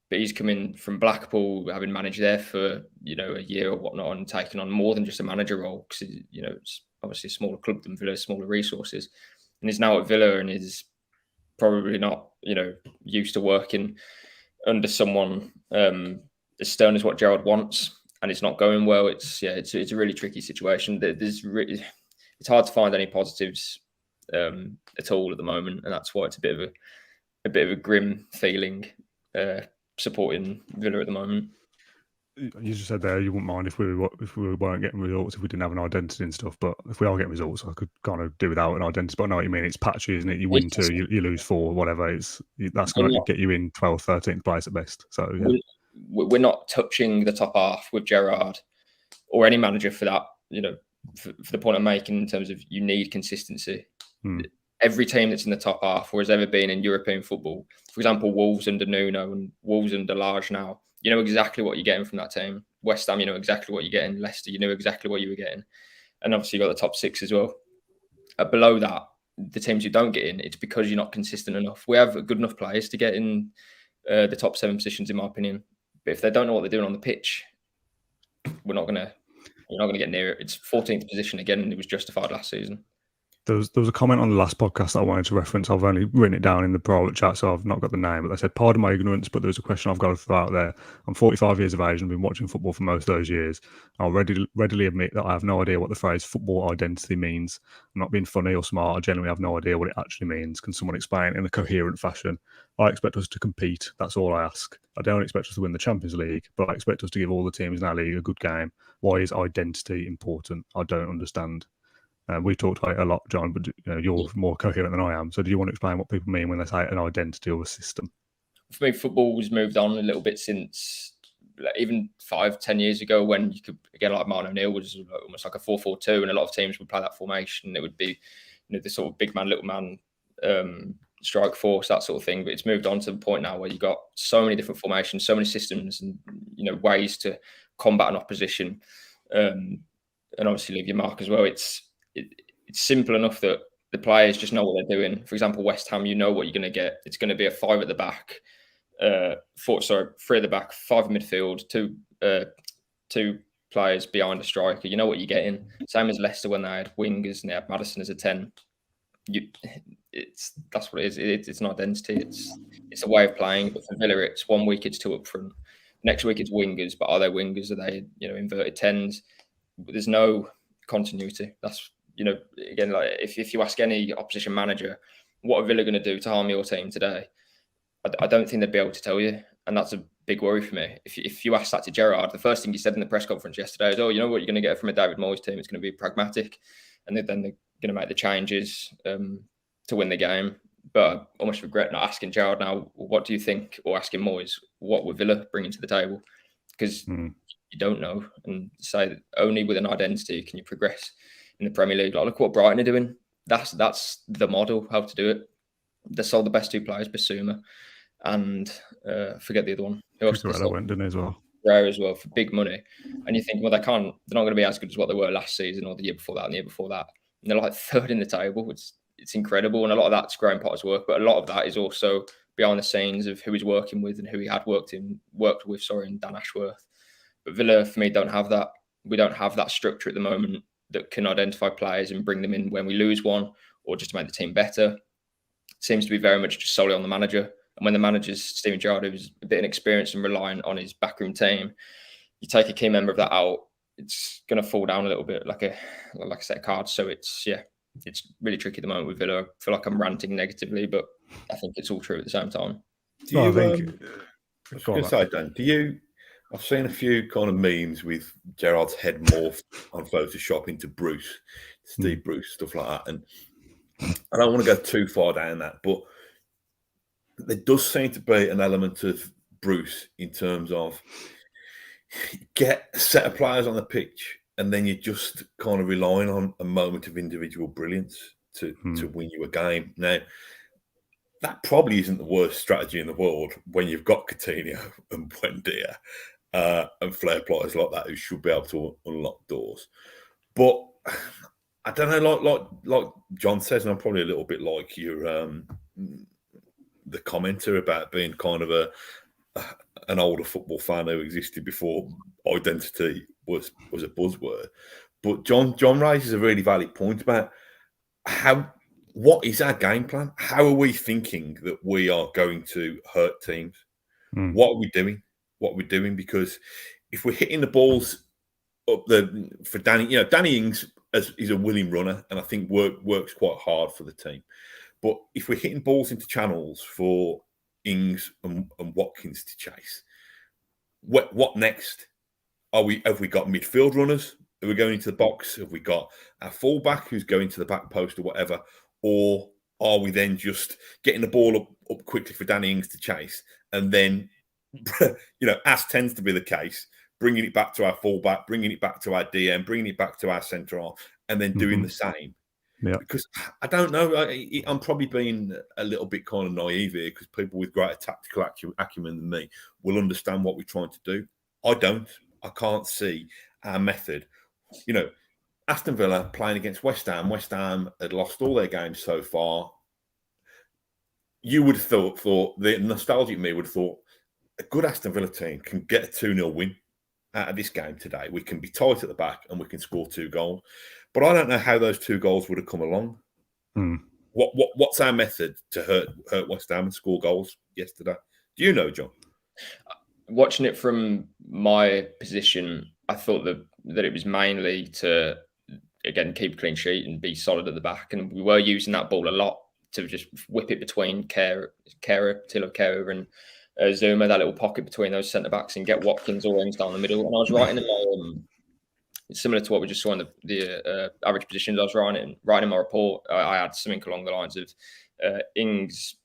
But he's coming from Blackpool, having managed there for, a year or whatnot, and taking on more than just a manager role, because, it's obviously a smaller club than Villa, smaller resources. And he's now at Villa and is probably not, used to working under someone as stern as what Gerard wants. and it's not going well. It's a really tricky situation. It's hard to find any positives at all at the moment, and that's why it's a bit of a grim feeling supporting Villa at the moment. You just said there you wouldn't mind if we weren't getting results, if we didn't have an identity and stuff. But if we are getting results, I could kind of do without an identity. But I know what you mean. It's patchy, isn't it? You win 2, you lose 4, whatever. That's going to get you in 12th, 13th place at best. So yeah. We're not touching the top half with Gerrard or any manager for that. For the point I'm making in terms of you need consistency. Every team that's in the top half or has ever been in European football, for example, Wolves under Nuno and Wolves under Large now, you know exactly what you're getting from that team. West Ham, you know exactly what you're getting. Leicester, you know exactly what you were getting. And obviously you've got the top 6 as well. Below that, the teams you don't get in, it's because you're not consistent enough. We have good enough players to get in the top 7 positions, in my opinion. But if they don't know what they're doing on the pitch, you're not going to get near it. It's 14th position again, and it was justified last season. There was a comment on the last podcast that I wanted to reference. I've only written it down in the private chat, so I've not got the name. But they said, pardon my ignorance, but there's a question I've got to throw out there. I'm 45 years of age and I've been watching football for most of those years. I'll readily admit that I have no idea what the phrase football identity means. I'm not being funny or smart. I genuinely have no idea what it actually means. Can someone explain it in a coherent fashion? I expect us to compete. That's all I ask. I don't expect us to win the Champions League, but I expect us to give all the teams in our league a good game. Why is identity important? I don't understand. We talked about it a lot, John, but you're more coherent than I am. So do you want to explain what people mean when they say an identity or a system? For me, football's moved on a little bit since even 5-10 years ago, when you could, again, like Martin O'Neill was almost like a 4-4-2, and a lot of teams would play that formation. It would be the sort of big man, little man, strike force, that sort of thing. But it's moved on to the point now where you've got so many different formations, so many systems, and ways to combat an opposition, and obviously leave your mark as well. It's simple enough that the players just know what they're doing. For example, West Ham, you know what you're going to get. It's going to be a 5 at the back, 3 at the back, 5 in midfield, two players behind a striker. You know what you're getting. Same as Leicester when they had wingers and they had Maddison as a 10. That's what it is. It's an identity. It's a way of playing. But for Villa, it's 1 week it's 2 up front. Next week it's wingers, but are they wingers? Are they inverted 10s? There's no continuity. That's again, like if you ask any opposition manager what are Villa going to do to harm your team today, I don't think they'd be able to tell you, and that's a big worry for me. If you ask that to Gerrard, the first thing he said in the press conference yesterday is, "Oh, you know what you're going to get from a David Moyes team? It's going to be pragmatic, and then they're going to make the changes to win the game." But I almost regret not asking Gerrard now, what do you think, or asking Moyes, what would Villa bring to the table? Because you don't know, and say that only with an identity can you progress in the Premier League. Like, look what Brighton are doing. That's the model, how to do it. They sold the best 2 players, Basuma, and forget the other one. Who else? Went, didn't they, as well? Rare as well, for big money. And you think, well, they're not going to be as good as what they were last season or the year before that and the year before that. And they're like 3rd in the table. It's incredible. And a lot of that's Graham Potter's work, but a lot of that is also behind the scenes of who he's working with and who he had worked with, and Dan Ashworth. But Villa, for me, don't have that. We don't have that structure at the moment that can identify players and bring them in when we lose one, or just to make the team better. It seems to be very much just solely on the manager. And when the manager's Steven Gerrard, who's a bit inexperienced and relying on his backroom team, you take a key member of that out, it's going to fall down a little bit like a set of cards. So it's really tricky at the moment with Villa. I feel like I'm ranting negatively, but I think it's all true at the same time. I was going to say, Dan, I've seen a few kind of memes with Gerrard's head morphed on Photoshop into Bruce, Steve Bruce, stuff like that. And I don't want to go too far down that, but there does seem to be an element of Bruce in terms of get a set of players on the pitch and then you're just kind of relying on a moment of individual brilliance to win you a game. Now, that probably isn't the worst strategy in the world when you've got Coutinho and Buendia and flair players like that who should be able to unlock doors. But I don't know, like John says, and I'm probably a little bit like your the commenter about being kind of an older football fan who existed before identity was a buzzword. But John raises a really valid point about what is our game plan? How are we thinking that we are going to hurt teams? What are we doing? Because if we're hitting the balls up for Danny, Danny Ings is a willing runner, and I think works quite hard for the team. But if we're hitting balls into channels for Ings and Watkins to chase, what next? Have we got midfield runners? Are we going into the box? Have we got our fullback who's going to the back post or whatever? Or are we then just getting the ball up quickly for Danny Ings to chase, and then, as tends to be the case, bringing it back to our fullback, bringing it back to our DM, bringing it back to our centre half, and then doing the same? Yeah. Because I don't know, I'm probably being a little bit kind of naive here, because people with greater tactical acumen than me will understand what we're trying to do. I don't. I can't see our method. Aston Villa playing against West Ham. West Ham had lost all their games so far. You would have thought the nostalgic me would have thought a good Aston Villa team can get a 2-0 win out of this game today. We can be tight at the back and we can score 2 goals. But I don't know how those 2 goals would have come along. What's our method to hurt West Ham and score goals yesterday? Do you know, John? Watching it from my position, I thought that it was mainly to, again, keep a clean sheet and be solid at the back. And we were using that ball a lot to just whip it between Tilo Kehrer and Zuma, that little pocket between those centre-backs, and get Watkins or Ings down the middle. And I was writing in my, similar to what we just saw in the average positions, I was writing in my report, I had something along the lines of Ings,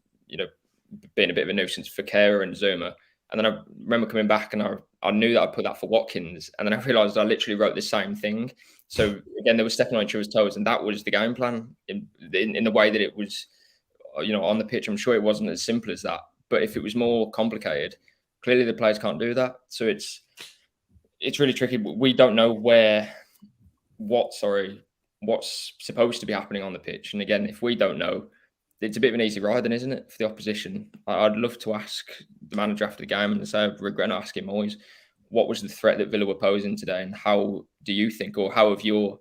being a bit of a nuisance for Kehrer and Zuma. And then I remember coming back and I knew that I'd put that for Watkins. And then I realised I literally wrote the same thing. So again, they were stepping on each other's toes, and that was the game plan in the way that it was, on the pitch. I'm sure it wasn't as simple as that. But if it was more complicated, clearly the players can't do that. So it's really tricky. We don't know what's supposed to be happening on the pitch. And again, if we don't know, it's a bit of an easy ride, then, isn't it, for the opposition? I'd love to ask the manager after the game, and say I regret not asking Moyes, what was the threat that Villa were posing today, and how do you think, or how has your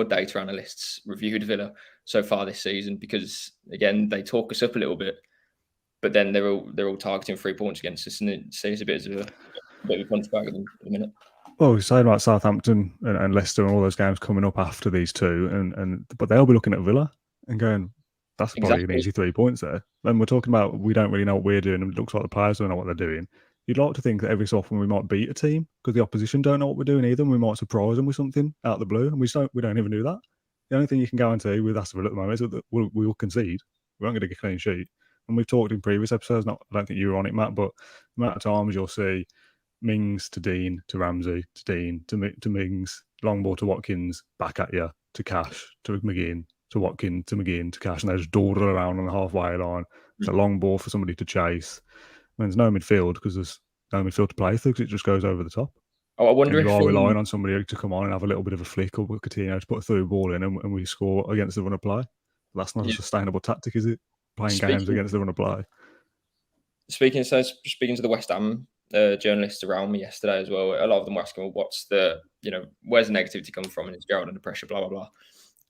data analysts reviewed Villa so far this season? Because again, they talk us up a little bit, but then they're all targeting 3 points against us, and it seems a bit of a punch bag at the minute. Well, we're saying about Southampton and Leicester and all those games coming up after these two, but they'll be looking at Villa and going, that's probably an easy 3 points there. And we're talking about we don't really know what we're doing, and it looks like the players don't know what they're doing. You'd like to think that every so often we might beat a team because the opposition don't know what we're doing either, and we might surprise them with something out of the blue, and we don't even do that. The only thing you can guarantee with Aston Villa at the moment is that we'll concede. We won't get a clean sheet. And we've talked in previous episodes, I don't think you were on it, Matt, but the amount of times you'll see Mings to Dean, to Ramsey, to Dean, to Mings, long ball to Watkins, back at you, to Cash, to McGinn, to Watkins, to McGinn, to Cash, and they just dawdle around on the halfway line. It's a long ball for somebody to chase. And there's no midfield because there's no midfield to play through because it just goes over the top. Oh, I wonder if you are relying on somebody to come on and have a little bit of a flick, or Coutinho to put a through ball in, and we score against the run of play. That's not a sustainable tactic, is it? Playing games against the run of play. Speaking to the West Ham journalists around me yesterday as well, a lot of them were asking, well, what's the, where's the negativity come from? And it's Gerard under pressure, blah, blah, blah.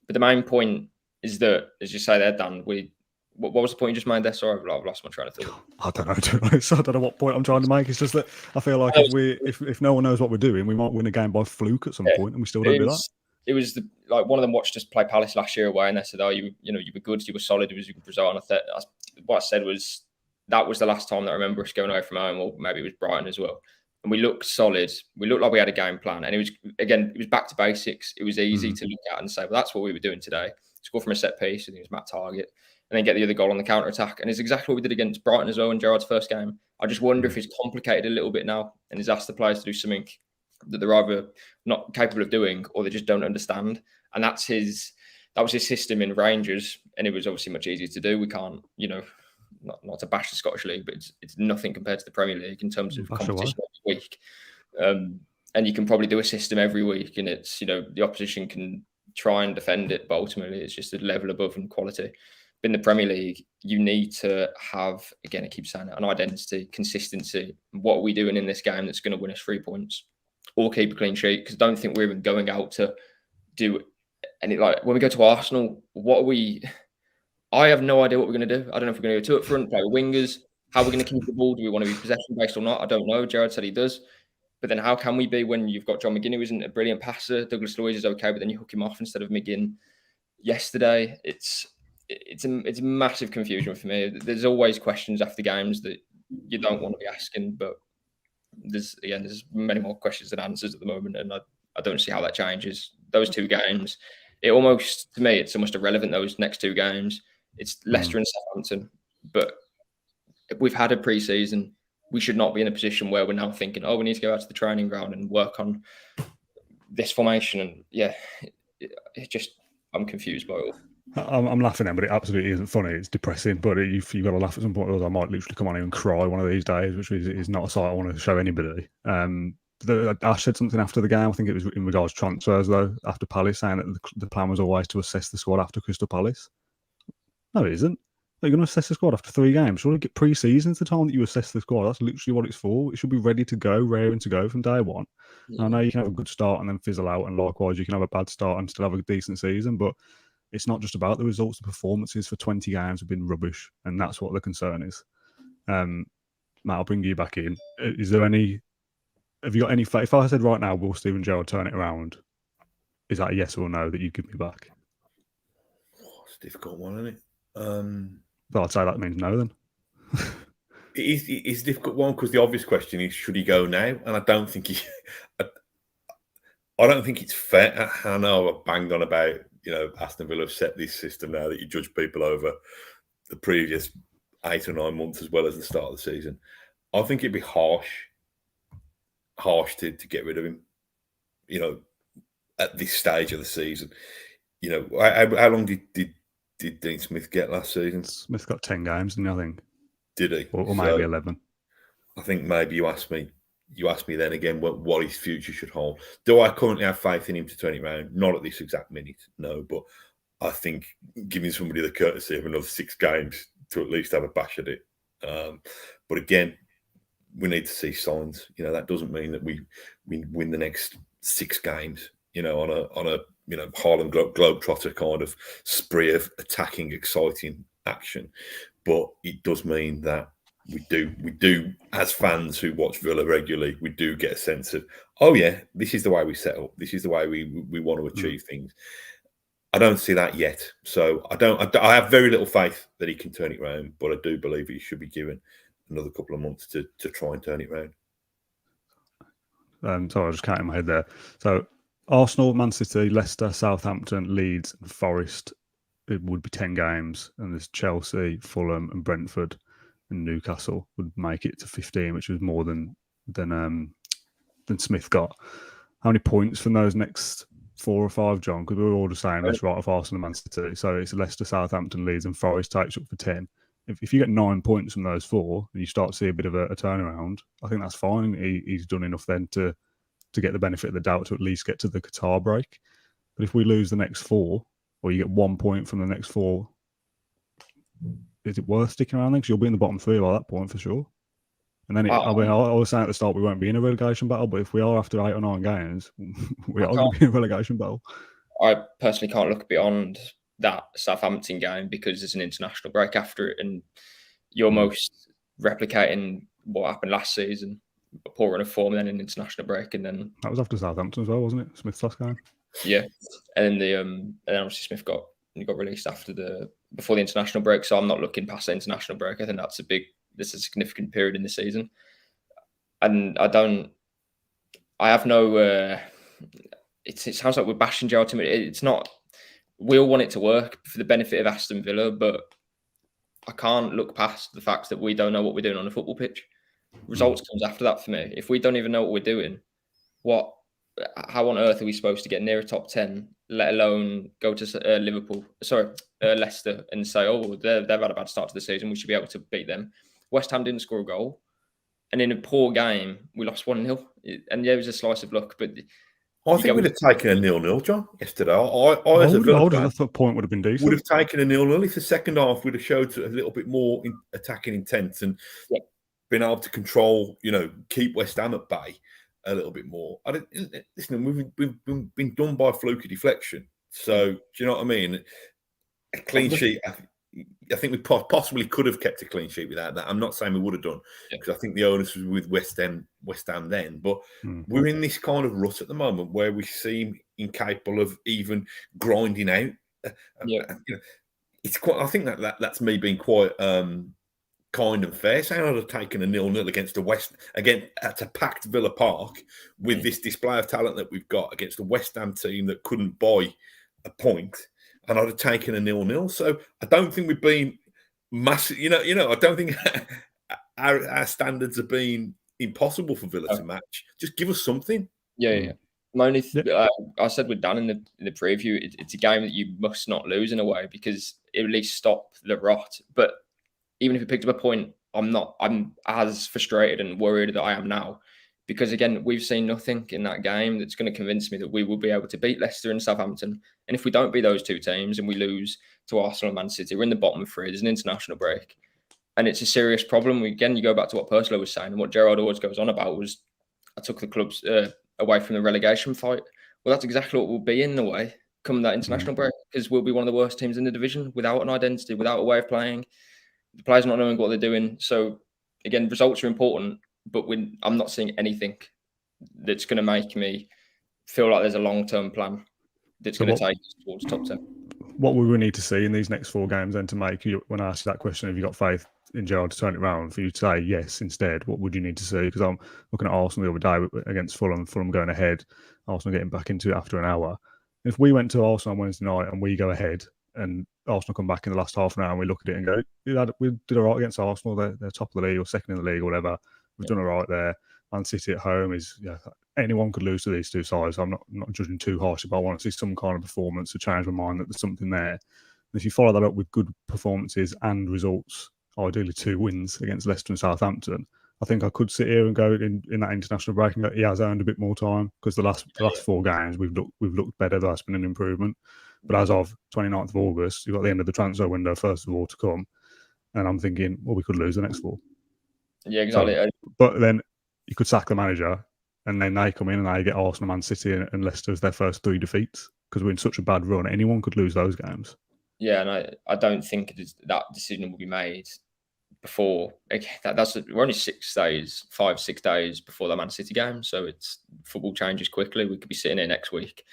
But the main point is that, as you say there, Dan, what was the point you just made there? Sorry, I've lost my train of thought. I don't know, to be honest. I don't know what point I'm trying to make. It's just that I feel like if no one knows what we're doing, we might win a game by fluke at some point, and we still don't do that. It was one of them watched us play Palace last year away, and they said, "Oh, you were good, you were solid, it was a good result." And what I said was that was the last time that I remember us going away from home, or maybe it was Brighton as well. And we looked solid. We looked like we had a game plan, and it was back to basics. It was easy to look at and say, "Well, that's what we were doing today." Score from a set piece, I think it was Matt Target, and then get the other goal on the counter attack. And it's exactly what we did against Brighton as well in Gerard's first game. I just wonder if he's complicated a little bit now and he's asked the players to do something that they're either not capable of doing or they just don't understand. And that was his system in Rangers, and it was obviously much easier to do. We can't, not to bash the Scottish League, but it's nothing compared to the Premier League in terms of competition every week. And you can probably do a system every week, and it's, the opposition can try and defend it, but ultimately it's just a level above in quality. But in the Premier League, you need to have, again, I keep saying it, an identity, consistency. What are we doing in this game that's going to win us 3 points or keep a clean sheet? Because I don't think we're even going out to do any, like when we go to Arsenal, I have no idea what we're going to do. I don't know if we're going to go 2 up front, play with wingers, how we're going to keep the ball. Do we want to be possession based or not? I don't know. Gerard said he does. But then how can we be when you've got John McGinn, who isn't a brilliant passer? Douglas Luiz is okay, but then you hook him off instead of McGinn yesterday. It's a massive confusion for me. There's always questions after games that you don't want to be asking, but there's many more questions than answers at the moment, and I don't see how that changes. Those 2 games, to me, it's almost irrelevant, those next 2 games. It's Leicester and Southampton, but we've had a pre-season. We should not be in a position where we're now thinking, we need to go out to the training ground and work on this formation. And I'm confused by it all. I'm laughing then, but it absolutely isn't funny. It's depressing, but you've got to laugh at some point. I might literally come on here and cry one of these days, which is not a sight I want to show anybody. Ash said something after the game. I think it was in regards to transfers, though, after Palace, saying that the plan was always to assess the squad after Crystal Palace. No, it isn't. You're going to assess the squad after 3 games. Surely get pre-season's the time that you assess the squad. That's literally what it's for. It should be ready to go, raring to go from day one. Yeah. I know you can have a good start and then fizzle out, and likewise you can have a bad start and still have a decent season, but it's not just about the results. The performances for 20 games have been rubbish, and that's what the concern is. Matt, I'll bring you back in. Have you got any faith? If I said right now, will Steven Gerrard turn it around? Is that a yes or no that you give me back? It's a difficult one, isn't it? But I'd say that means no then. It's a difficult one because the obvious question is, should he go now? And I don't think I don't think it's fair. I know I've banged on about, Aston Villa have set this system now that you judge people over the previous 8 or 9 months as well as the start of the season. I think it'd be harsh to get rid of him, at this stage of the season. How long did Dean Smith get last season? Smith got 10 games, didn't he, I think? Did he? Or maybe 11. I think maybe you asked me then again what his future should hold. Do I currently have faith in him to turn it around? Not at this exact minute, no. But I think giving somebody the courtesy of another 6 games to at least have a bash at it. But again, we need to see signs. That doesn't mean that we win the next 6 games. On a Harlem Globetrotter kind of spree of attacking, exciting action. But it does mean that we do, as fans who watch Villa regularly, we do get a sense of, this is the way we set up. This is the way we want to achieve things. I don't see that yet. So I have very little faith that he can turn it around, but I do believe he should be given another couple of months to try and turn it around. Sorry, I was just counting my head there. So Arsenal, Man City, Leicester, Southampton, Leeds and Forest, it would be 10 games. And there's Chelsea, Fulham and Brentford and Newcastle would make it to 15, which was more than Smith got. How many points from those next 4 or 5, John? Because we were all just saying, let's write off Arsenal and Man City. So it's Leicester, Southampton, Leeds and Forest takes up for 10. If you get 9 points from those 4 and you start to see a bit of a turnaround, I think that's fine. He's done enough then to get the benefit of the doubt to at least get to the Qatar break. But if we lose the next 4, or you get 1 point from the next 4, is it worth sticking around then? Because you'll be in the bottom 3 by that point for sure. And then I was saying at the start we won't be in a relegation battle, but if we are after 8 or 9 games, we are going to be in a relegation battle. I personally can't look beyond that Southampton game because there's an international break after it, and you're almost replicating what happened last season. A poor run of form, then an international break, and then that was after Southampton as well, wasn't it? Smith's last game. Yeah, and then obviously Smith got released before the international break. So I'm not looking past the international break. I think that's a significant period in the season, and I have no. It sounds like we're bashing Gerrard too much. It's not. We all want it to work for the benefit of Aston Villa, but I can't look past the fact that we don't know what we're doing on the football pitch. Results comes after that for me. If we don't even know what we're doing, how on earth are we supposed to get near a top 10, let alone go to Leicester and say, they've had a bad start to the season, we should be able to beat them. West Ham didn't score a goal, and in a poor game, we lost 1-0. And it was a slice of luck, but I think we'd have taken a 0-0, John, yesterday. I as a Villa fan, that point would have been decent. Would have taken a 0-0 if the second half would have showed a little bit more attacking intent and been able to control, keep West Ham at bay a little bit more. Listen, we've been done by fluky deflection. So, do you know what I mean? A clean sheet, I think we possibly could have kept a clean sheet without that. I'm not saying we would have done, because I think the onus was with West Ham then. But we're in this kind of rut at the moment where we seem incapable of even grinding out. It's quite. I think that's me being quite kind and fair. Saying I'd have taken a 0-0 against at a packed Villa Park with this display of talent that we've got against a West Ham team that couldn't buy a point, and I'd have taken a 0-0. So I don't think we've been massive. I don't think our standards have been impossible for Villa to match. Just give us something. Yeah. I said with Dan in the preview, it's a game that you must not lose in a way, because it at least stop the rot. But even if we picked up a point, I'm as frustrated and worried that I am now, because again, we've seen nothing in that game that's going to convince me that we will be able to beat Leicester and Southampton. And if we don't beat those two teams and we lose to Arsenal and Man City, we're in the bottom 3. There's an international break, and it's a serious problem. Again, you go back to what Purslow was saying, and what Gerard always goes on about was, I took the clubs away from the relegation fight. Well, that's exactly what we'll be in the way come that international break, because we'll be one of the worst teams in the division without an identity, without a way of playing. The players not knowing what they're doing. So again, results are important, but I'm not seeing anything that's going to make me feel like there's a long-term plan that's going to take us towards top 10. What would we need to see in these next 4 games then to make you, when I ask you that question, have you got faith in Gerard to turn it around, for you to say yes instead? What would you need to see? Because I'm looking at Arsenal the other day against Fulham going ahead, Arsenal getting back into it after an hour. If we went to Arsenal on Wednesday night and we go ahead and Arsenal come back in the last half an hour and we look at it and go, we did all right against Arsenal, they're top of the league or second in the league or whatever, we've done all right there. Man City at home is, anyone could lose to these two sides. I'm not judging too harshly, but I want to see some kind of performance to change my mind that there's something there. And if you follow that up with good performances and results, ideally 2 wins against Leicester and Southampton, I think I could sit here and go in that international break and go, he has earned a bit more time, because the last 4 games we've looked better. That's been an improvement. But as of 29th of August, you've got the end of the transfer window first of all to come, and I'm thinking, well, we could lose the next 4. Yeah, exactly. So, but then you could sack the manager, and then they come in and they get Arsenal, Man City, and Leicester as their first 3 defeats, because we're in such a bad run. Anyone could lose those games. Yeah, and I don't think that decision will be made before. We're only 5-6 days before the Man City game, so football changes quickly. We could be sitting here next week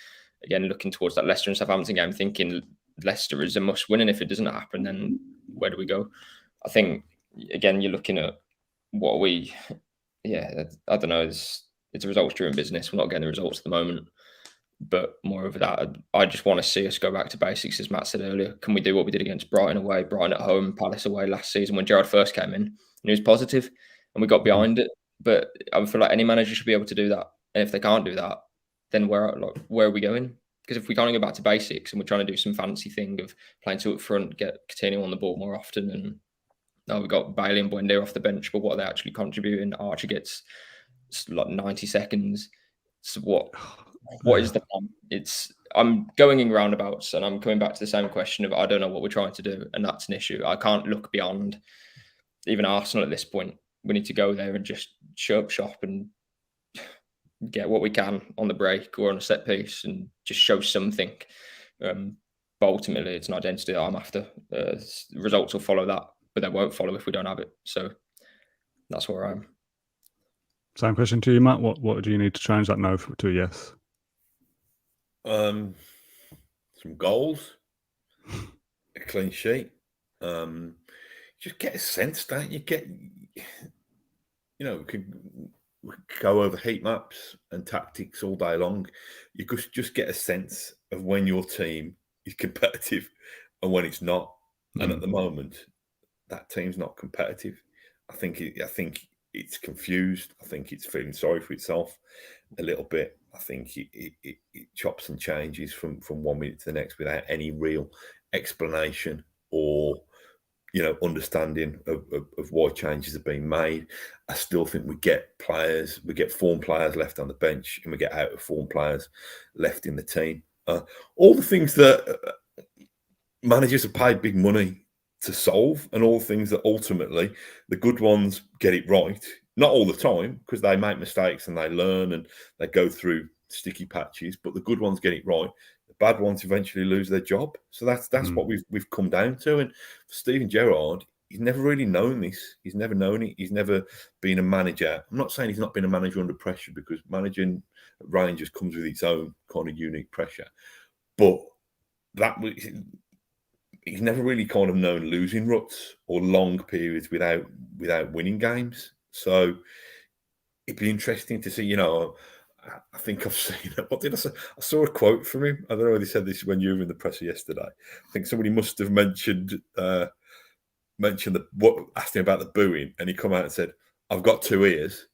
again looking towards that Leicester and Southampton game, thinking Leicester is a must win, and if it doesn't happen, then where do we go? I think again you're looking at I don't know. It's a results-driven business. We're not getting the results at the moment, but moreover that, I just want to see us go back to basics, as Matt said earlier. Can we do what we did against Brighton away, Brighton at home, Palace away last season when Gerard first came in? And he was positive, and we got behind it. But I feel like any manager should be able to do that. And if they can't do that, then where are we going? Because if we can't go back to basics and we're trying to do some fancy thing of playing 2 up front, get Coutinho on the ball more often, and now we've got Bailey and Buendia off the bench, but what are they actually contributing? Archer gets like 90 seconds. So what is the plan? I'm going in roundabouts, and I'm coming back to the same question of I don't know what we're trying to do, and that's an issue. I can't look beyond even Arsenal at this point. We need to go there and just show up shop and get what we can on the break or on a set piece and just show something. But ultimately, it's an identity that I'm after. Results will follow that, but they won't follow if we don't have it. So that's where I am. Same question to you, Matt. What do you need to change that no to a yes? Some goals, a clean sheet. Just get a sense, don't you? We could go over heat maps and tactics all day long. You could just get a sense of when your team is competitive and when it's not. And at the moment, that team's not competitive. I think it's confused. I think it's feeling sorry for itself a little bit. I think it chops and changes from 1 minute to the next without any real explanation or understanding of why changes are being made. I still think we get form players left on the bench, and we get out of form players left in the team. All the things that managers have paid big money to solve, and all the things that ultimately the good ones get it right. Not all the time, because they make mistakes and they learn and they go through sticky patches, but the good ones get it right. The bad ones eventually lose their job. So that's what we've come down to. And for Steven Gerrard, he's never really known this. He's never known it. He's never been a manager. I'm not saying he's not been a manager under pressure, because managing at Rangers comes with its own kind of unique pressure. But he's never really kind of known losing ruts or long periods without winning games. So it'd be interesting to see, I think I've seen it. What did I say? I saw a quote from him. I don't know whether he said this when you were in the presser yesterday. I think somebody must have mentioned asked him about the booing, and he come out and said, "I've got 2 ears,"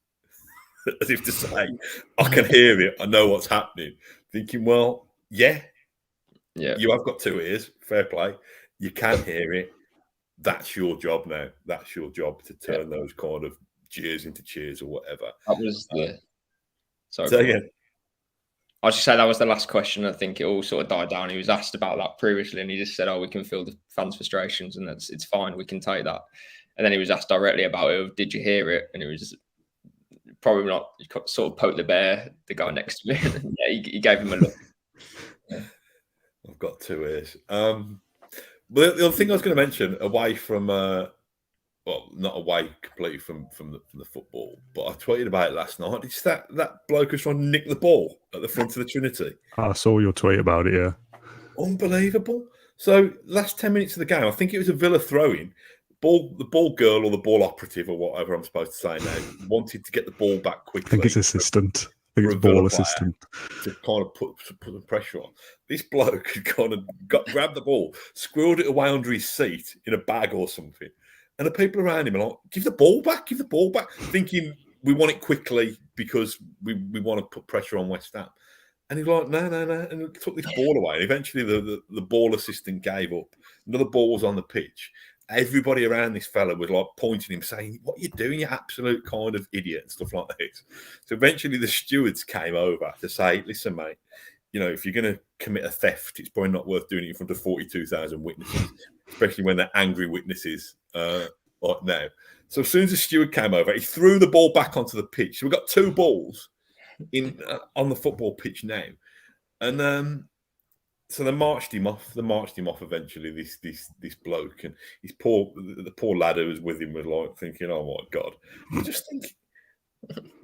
as if to say, "I can hear it. I know what's happening." Thinking, well, yeah, you have got 2 ears. Fair play. You can hear it. That's your job now. That's your job to turn those kind of jeers into cheers or whatever. That was the. Sorry. So again, I was just saying that was the last question. I think it all sort of died down. He was asked about that previously, and he just said, "Oh, we can feel the fans' frustrations, and it's fine. We can take that." And then he was asked directly about it. Did you hear it? And it was probably not. He sort of poked the bear, the guy next to me. Yeah, he gave him a look. I've got 2 ears. But the other thing I was going to mention, away from, well, not away completely from the football, but I tweeted about it last night. It's that bloke who's trying to nick the ball at the front of the Trinity. I saw your tweet about it, yeah. Unbelievable. So last 10 minutes of the game, I think it was a Villa throw-in. The ball girl or the ball operative or whatever I'm supposed to say now wanted to get the ball back quickly. I think it's assistant. I think it's ball assistant. To kind of put the pressure on. This bloke had kind of grabbed the ball, squirreled it away under his seat in a bag or something. And the people around him are like, give the ball back, thinking we want it quickly because we want to put pressure on West Ham. And he's like, no, and took this ball away. And eventually the ball assistant gave up. Another ball was on the pitch. Everybody around this fella was like pointing him, saying, "What are you doing, you absolute kind of idiot," and stuff like this. So eventually the stewards came over to say, "Listen, mate, if you're going to commit a theft, it's probably not worth doing it in front of 42,000 witnesses, especially when they're angry witnesses like now." So as soon as the steward came over, he threw the ball back onto the pitch. So we've got 2 balls on the football pitch now. And so they marched him off. Eventually, this bloke, and the poor lad who was with him was like thinking, "Oh my God!" I just think,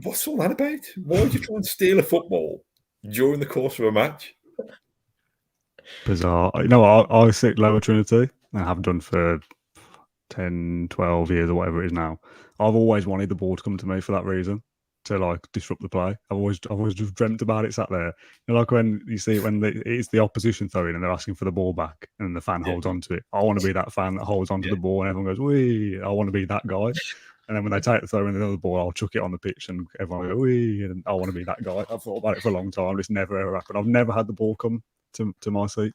what's all that about? Why would you try and steal a football during the course of a match? Bizarre. I sit lower Trinity and have done for 10, 12 years or whatever it is now. I've always wanted the ball to come to me for that reason, to like disrupt the play. I've always just dreamt about it sat there. Like when you see it's the opposition throwing and they're asking for the ball back and the fan holds onto it. I want to be that fan that holds onto the ball and everyone goes, "Wee!" I want to be that guy. And then when they take the throw in the ball, I'll chuck it on the pitch and everyone will go, "Wee!" And I want to be that guy. I've thought about it for a long time. It's never ever happened. I've never had the ball come to my seat.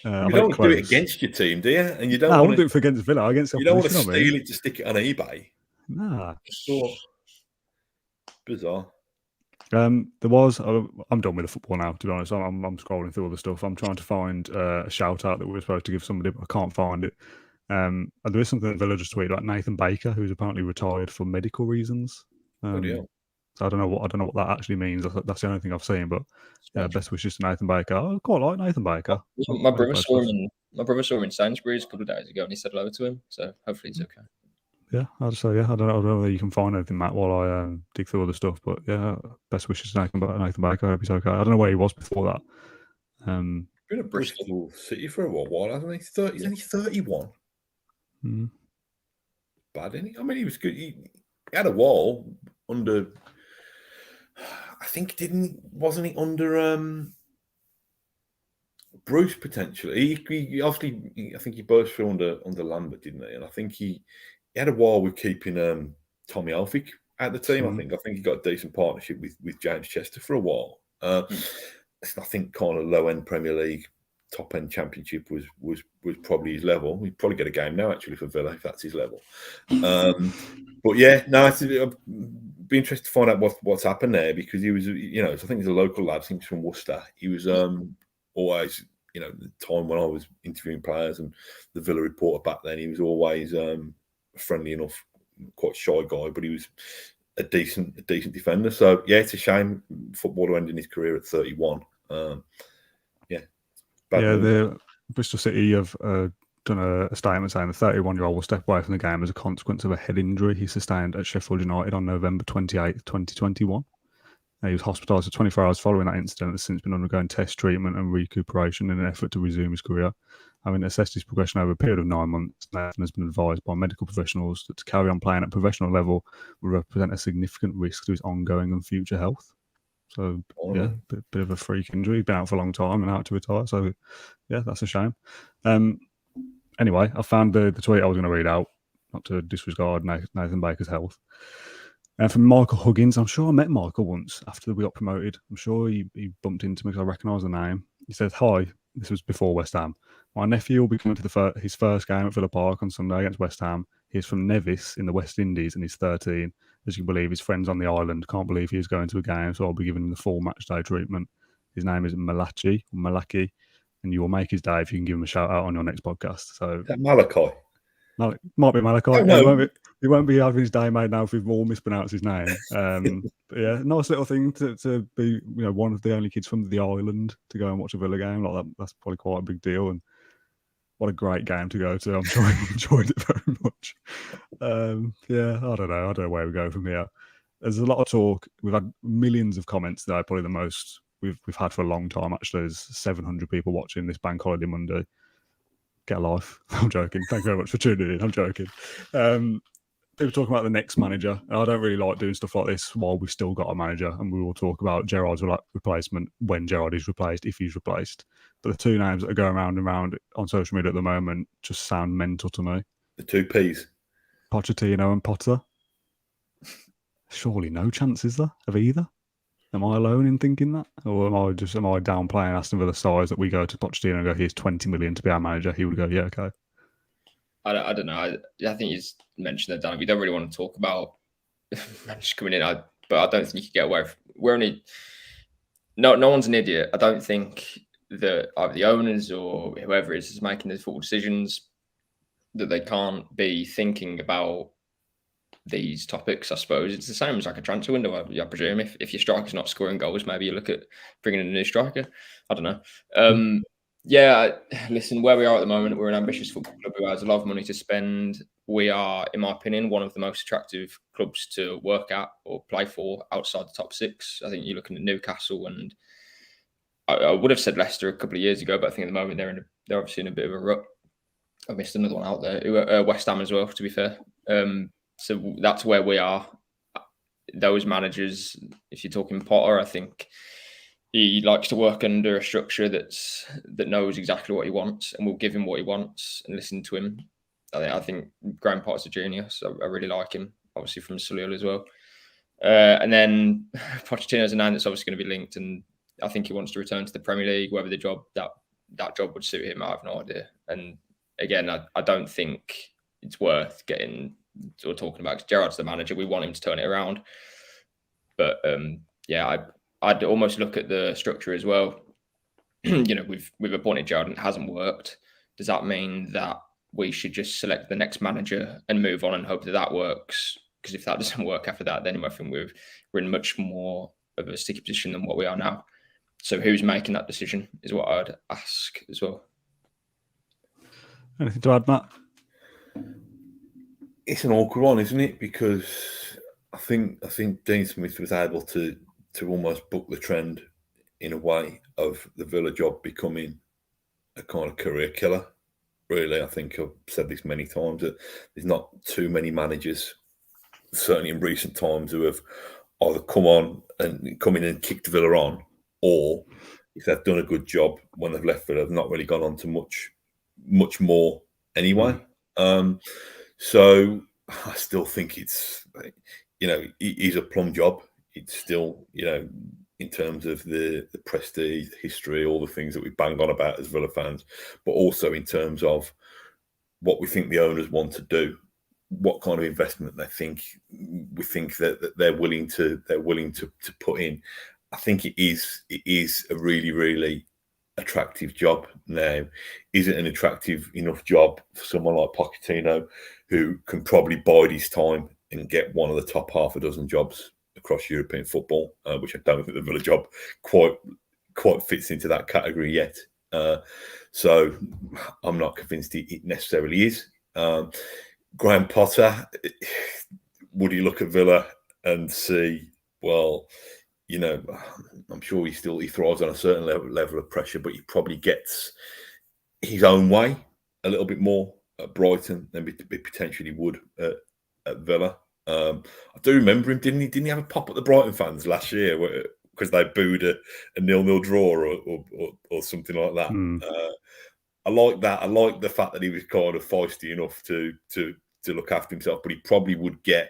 You don't do it against your team, do you? And you don't. I wouldn't do it for against Villa. Against you don't want to steal it to stick it on eBay. Nah. Bizarre. I'm done with the football now, to be honest. I'm scrolling through all the stuff. I'm trying to find a shout out that we were supposed to give somebody, but I can't find it. And there is something that Villa just tweeted about Nathan Baker, who's apparently retired for medical reasons. So I don't know what that actually means. That's the only thing I've seen. But best wishes to Nathan Baker. I quite like Nathan Baker. My brother saw him in Sainsbury's a couple of days ago, and he said hello to him. So hopefully he's okay. Yeah, I'll just say, I don't know whether you can find anything, Matt, while I dig through all the stuff. But yeah, best wishes to Nathan Baker. I hope he's okay. I don't know where he was before that. Been at Bristol City for a while, hasn't he? He's only 31. Mm. Bad, isn't he? I mean, he was good. He had a wall under. I think wasn't he under Bruce potentially? He obviously, I think he burst through under Lambert, didn't he? And I think he had a while with keeping Tommy Elphick at the team. I think he got a decent partnership with James Chester for a while. I think kind of low end Premier League, top end Championship was probably his level. He'd probably get a game now actually for Villa if that's his level. But yeah, no, I'd be interested to find out what's happened there, because he was, I think he's a local lad. I think he's from Worcester. He was always, the time when I was interviewing players and the Villa reporter back then, he was always friendly enough, quite shy guy, but he was a decent defender. So yeah, it's a shame footballer ending his career at 31. bad Yeah, news. the Bristol City have done a statement saying the 31-year-old will step away from the game as a consequence of a head injury he sustained at Sheffield United on November 28th, 2021. He was hospitalised for 24 hours following that incident and has since been undergoing test treatment and recuperation in an effort to resume his career. Having assessed his progression over a period of 9 months, Nathan has been advised by medical professionals that to carry on playing at professional level will represent a significant risk to his ongoing and future health. So, yeah, bit of a freak injury. He's been out for a long time and out to retire. So, yeah, that's a shame. Anyway, I found the tweet I was going to read out, not to disregard Nathan Baker's health. From Michael Huggins, I'm sure I met Michael once after we got promoted. I'm sure he bumped into me because I recognise the name. He said, "Hi, this was before West Ham. My nephew will be coming to his first game at Villa Park on Sunday against West Ham. He's from Nevis in the West Indies and he's 13. As you can believe, his friends on the island can't believe he is going to a game, so I'll be giving him the full match day treatment. His name is Malaki, and you will make his day if you can give him a shout out on your next podcast." So Is that Malachi? might be Malachi. Oh, no. He won't be having his day made now if we've all mispronounced his name. But yeah, nice little thing to be, one of the only kids from the island to go and watch a Villa game like that. That's probably quite a big deal, and what a great game to go to. I'm sure he enjoyed it very much. Yeah, I don't know where we go from here. There's a lot of talk. We've had millions of comments today, probably the most we've had for a long time. Actually, there's 700 people watching this bank holiday Monday. Get a life. I'm joking. Thank you very much for tuning in. I'm joking. People talking about the next manager. I don't really like doing stuff like this while we've still got a manager, and we will talk about Gerard's replacement when Gerard is replaced, if he's replaced. But the two names that are going round and round on social media at the moment just sound mental to me. The two Ps. Pochettino and Potter. Surely no chance, is there, of either? Am I alone in thinking that? Or am I downplaying Aston Villa's size that we go to Pochettino and go, here's 20 million to be our manager? He would go, yeah, okay. I don't know. I think you mentioned that, Dan. We don't really want to talk about managers coming in, but I don't think you can get away from. No one's an idiot. I don't think that either the owners or whoever is making these football decisions that they can't be thinking about these topics. I suppose it's the same as like a transfer window. I presume if your striker's not scoring goals, maybe you look at bringing in a new striker. I don't know. Yeah, listen, where we are at the moment, we're an ambitious football club who has a lot of money to spend. We are, in my opinion, one of the most attractive clubs to work at or play for outside the top six. I think you're looking at Newcastle, and I would have said Leicester a couple of years ago, but I think at the moment they're obviously in a bit of a rut. I missed another one out there, West Ham as well, to be fair. So that's where we are. Those managers, if you're talking Potter, I think he likes to work under a structure that knows exactly what he wants and will give him what he wants and listen to him. I think Graham Potter's a genius. I really like him, obviously from Solihull as well. And then Pochettino's a name that's obviously going to be linked, and I think he wants to return to the Premier League. Whether the job that job would suit him, I have no idea. And again, I don't think it's worth getting or talking about, because Gerard's the manager. We want him to turn it around. But yeah, I'd almost look at the structure as well. We've appointed Gerard and it hasn't worked. Does that mean that we should just select the next manager and move on and hope that works? Because if that doesn't work after that, then I think we're in much more of a sticky position than what we are now. So who's making that decision is what I'd ask as well. Anything to add, Matt? It's an awkward one, isn't it? Because I think Dean Smith was able to almost book the trend in a way of the Villa job becoming a kind of career killer. Really, I think I've said this many times that there's not too many managers, certainly in recent times, who have either come in and kicked Villa on, or if they've done a good job when they've left Villa, they've not really gone on to much more anyway. So I still think it's, it is a plum job. It's still, in terms of the prestige, the history, all the things that we bang on about as Villa fans, but also in terms of what we think the owners want to do, what kind of investment we think that they're willing to put in. I think it is a really, really attractive job now. Is it an attractive enough job for someone like Pochettino, who can probably bide his time and get one of the top half a dozen jobs across European football, which I don't think the Villa job quite fits into that category yet. So I'm not convinced it necessarily is. Graham Potter, would he look at Villa and see, well, you know, I'm sure he thrives on a certain level of pressure, but he probably gets his own way a little bit more at Brighton than he potentially would at Villa. I do remember him, didn't he have a pop at the Brighton fans last year because they booed a 0-0 draw or something like that. I like that. I like the fact that he was kind of feisty enough to look after himself, but he probably would get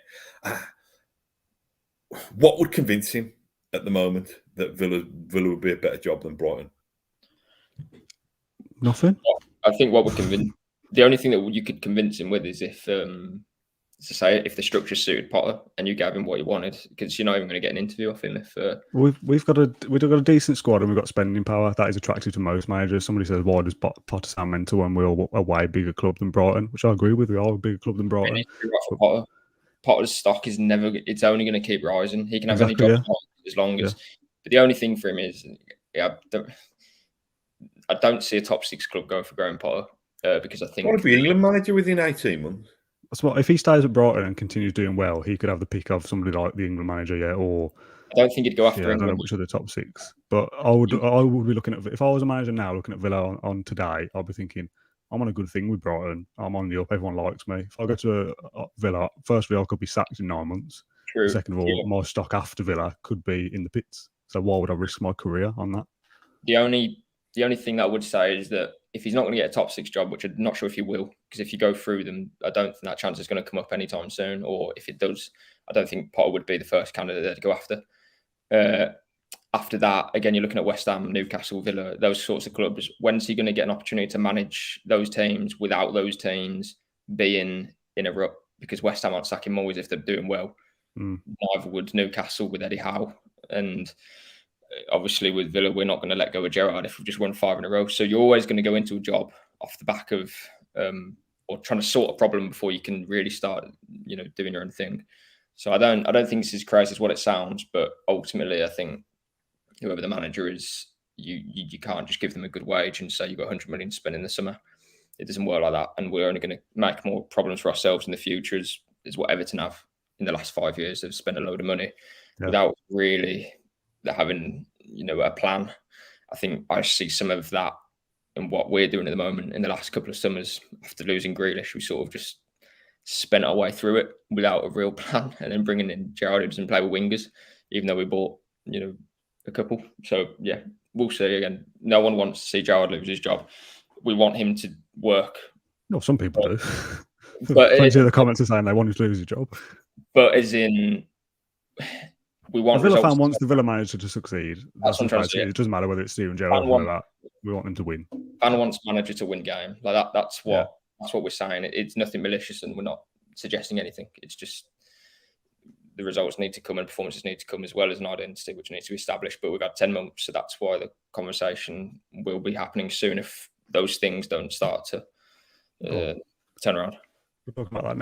what would convince him at the moment that Villa would be a better job than Brighton. Nothing. I think what would convince the only thing that you could convince him with is if if the structure suited Potter and you gave him what he wanted, because you're not even going to get an interview off him if we've got a decent squad and we've got spending power that is attractive to most managers. Somebody says, why does Potter sound mental when we're a way bigger club than Brighton? Which I agree with. We are a bigger club than Brighton. Potter's stock is it's only going to keep rising. He can have any job as long as. But the only thing for him is, I don't see a top 6 club going for Graham Potter because I think. What if the England manager within 18 months? That's what, if he stays at Brighton and continues doing well, he could have the pick of somebody like the England manager, or I don't think he'd go after England. I don't know which are the top 6, but I would be looking at, if I was a manager now looking at Villa on today, I'd be thinking, I'm on a good thing with Brighton. I'm on the up. Everyone likes me. If I go to Villa, firstly, I could be sacked in 9 months. True. Second of all, my stock after Villa could be in the pits. So why would I risk my career on that? The only thing that I would say is that if he's not going to get a top 6 job, which I'm not sure if he will, because if you go through them, I don't think that chance is going to come up anytime soon. Or if it does, I don't think Potter would be the first candidate there to go after. After that, again, you're looking at West Ham, Newcastle, Villa, those sorts of clubs. When's he going to get an opportunity to manage those teams without those teams being in a rut? Because West Ham aren't sacking Moyes if they're doing well. Neither would Newcastle with Eddie Howe. And obviously with Villa, we're not going to let go of Gerrard if we've just won 5 in a row. So you're always going to go into a job off the back of or trying to sort a problem before you can really start, doing your own thing. So I don't think it's as crazy as what it sounds, but ultimately I think whoever the manager is, you can't just give them a good wage and say you've got 100 million to spend in the summer. It doesn't work like that, and we're only going to make more problems for ourselves in the future. Is what Everton have in the last 5 years. They've spent a load of money without really having a plan. I think I see some of that in what we're doing at the moment. In the last couple of summers, after losing Grealish, we sort of just spent our way through it without a real plan, and then bringing in Gerards and play with wingers, even though we bought a couple. So yeah, we'll see. Again, no one wants to see Gerrard lose his job. We want him to work. No, some people do. But plenty of the comments are saying they want him to lose his job. But as in, we want the Villa fan wants the Villa manager to succeed. That's what I'm trying to say. It doesn't matter whether it's Steven Gerrard or that. We want him to win. Fan wants manager to win game. Like that. That's what we're saying. It's nothing malicious, and we're not suggesting anything. It's just the results need to come and performances need to come, as well as an identity which needs to be established. But we've had 10 months, so that's why the conversation will be happening soon if those things don't start to turn around. We're talking about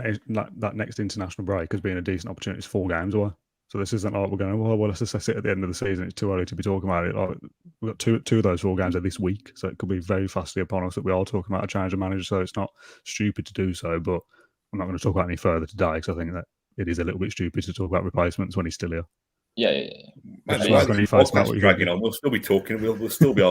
that next international break as being a decent opportunity. It's 4 games away. So this isn't like we're going, well, let's assess it at the end of the season. It's too early to be talking about it. Like, we've got two of those 4 games are this week. So it could be very fastly upon us that we are talking about a change of manager. So it's not stupid to do so. But I'm not going to talk about any further today because I think that it is a little bit stupid to talk about replacements when he's still here. Yeah. Dragging on. We'll still be talking. We'll still be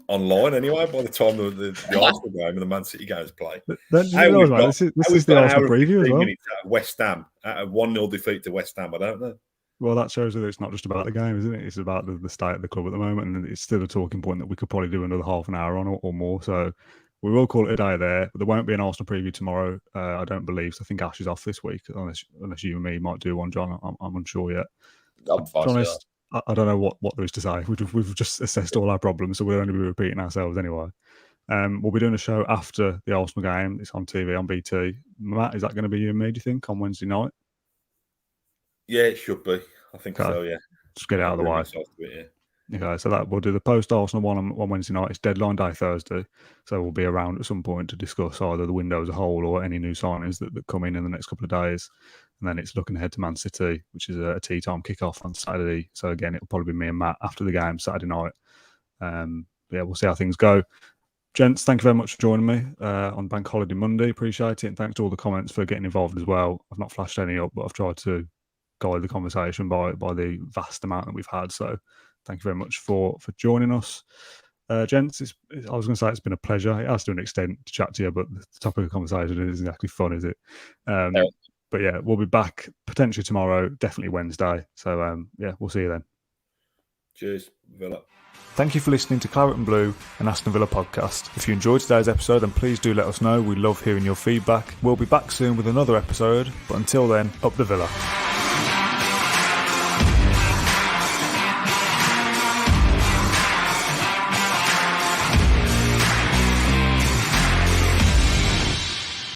online anyway by the time the Arsenal game and the Man City games play. This is the Arsenal preview as well. West Ham, a 1-0 defeat to West Ham. I don't know. Well, that shows that it's not just about the game, isn't it? It's about the state of the club at the moment, and it's still a talking point that we could probably do another half an hour on or more. So we will call it a day there. But there won't be an Arsenal preview tomorrow, I don't believe. So I think Ash is off this week, unless you and me might do one, John. I'm unsure yet. I'm fine. To be honest, I don't know what there is to say. We've just assessed all our problems, so we'll only be repeating ourselves anyway. We'll be doing a show after the Arsenal game. It's on TV, on BT. Matt, is that going to be you and me, do you think, on Wednesday night? Yeah, it should be. I think so, yeah. Just get it out of the way. Okay, so that we'll do the post-Arsenal one on Wednesday night. It's deadline day Thursday, so we'll be around at some point to discuss either the window as a whole or any new signings that come in the next couple of days. And then it's looking ahead to Man City, which is a tea time kickoff on Saturday. So again, it'll probably be me and Matt after the game Saturday night. yeah, we'll see how things go. Gents, thank you very much for joining me on Bank Holiday Monday. Appreciate it. And thanks to all the comments for getting involved as well. I've not flashed any up, but I've tried to guide the conversation by the vast amount that we've had. So thank you very much for joining us. Gents, I was going to say it's been a pleasure. It has to an extent to chat to you, but the topic of conversation isn't exactly fun, is it? No. But yeah, we'll be back potentially tomorrow, definitely Wednesday. So yeah, we'll see you then. Cheers, Villa. Thank you for listening to Claret and Blue, an Aston Villa podcast. If you enjoyed today's episode, then please do let us know. We love hearing your feedback. We'll be back soon with another episode, but until then, up the Villa.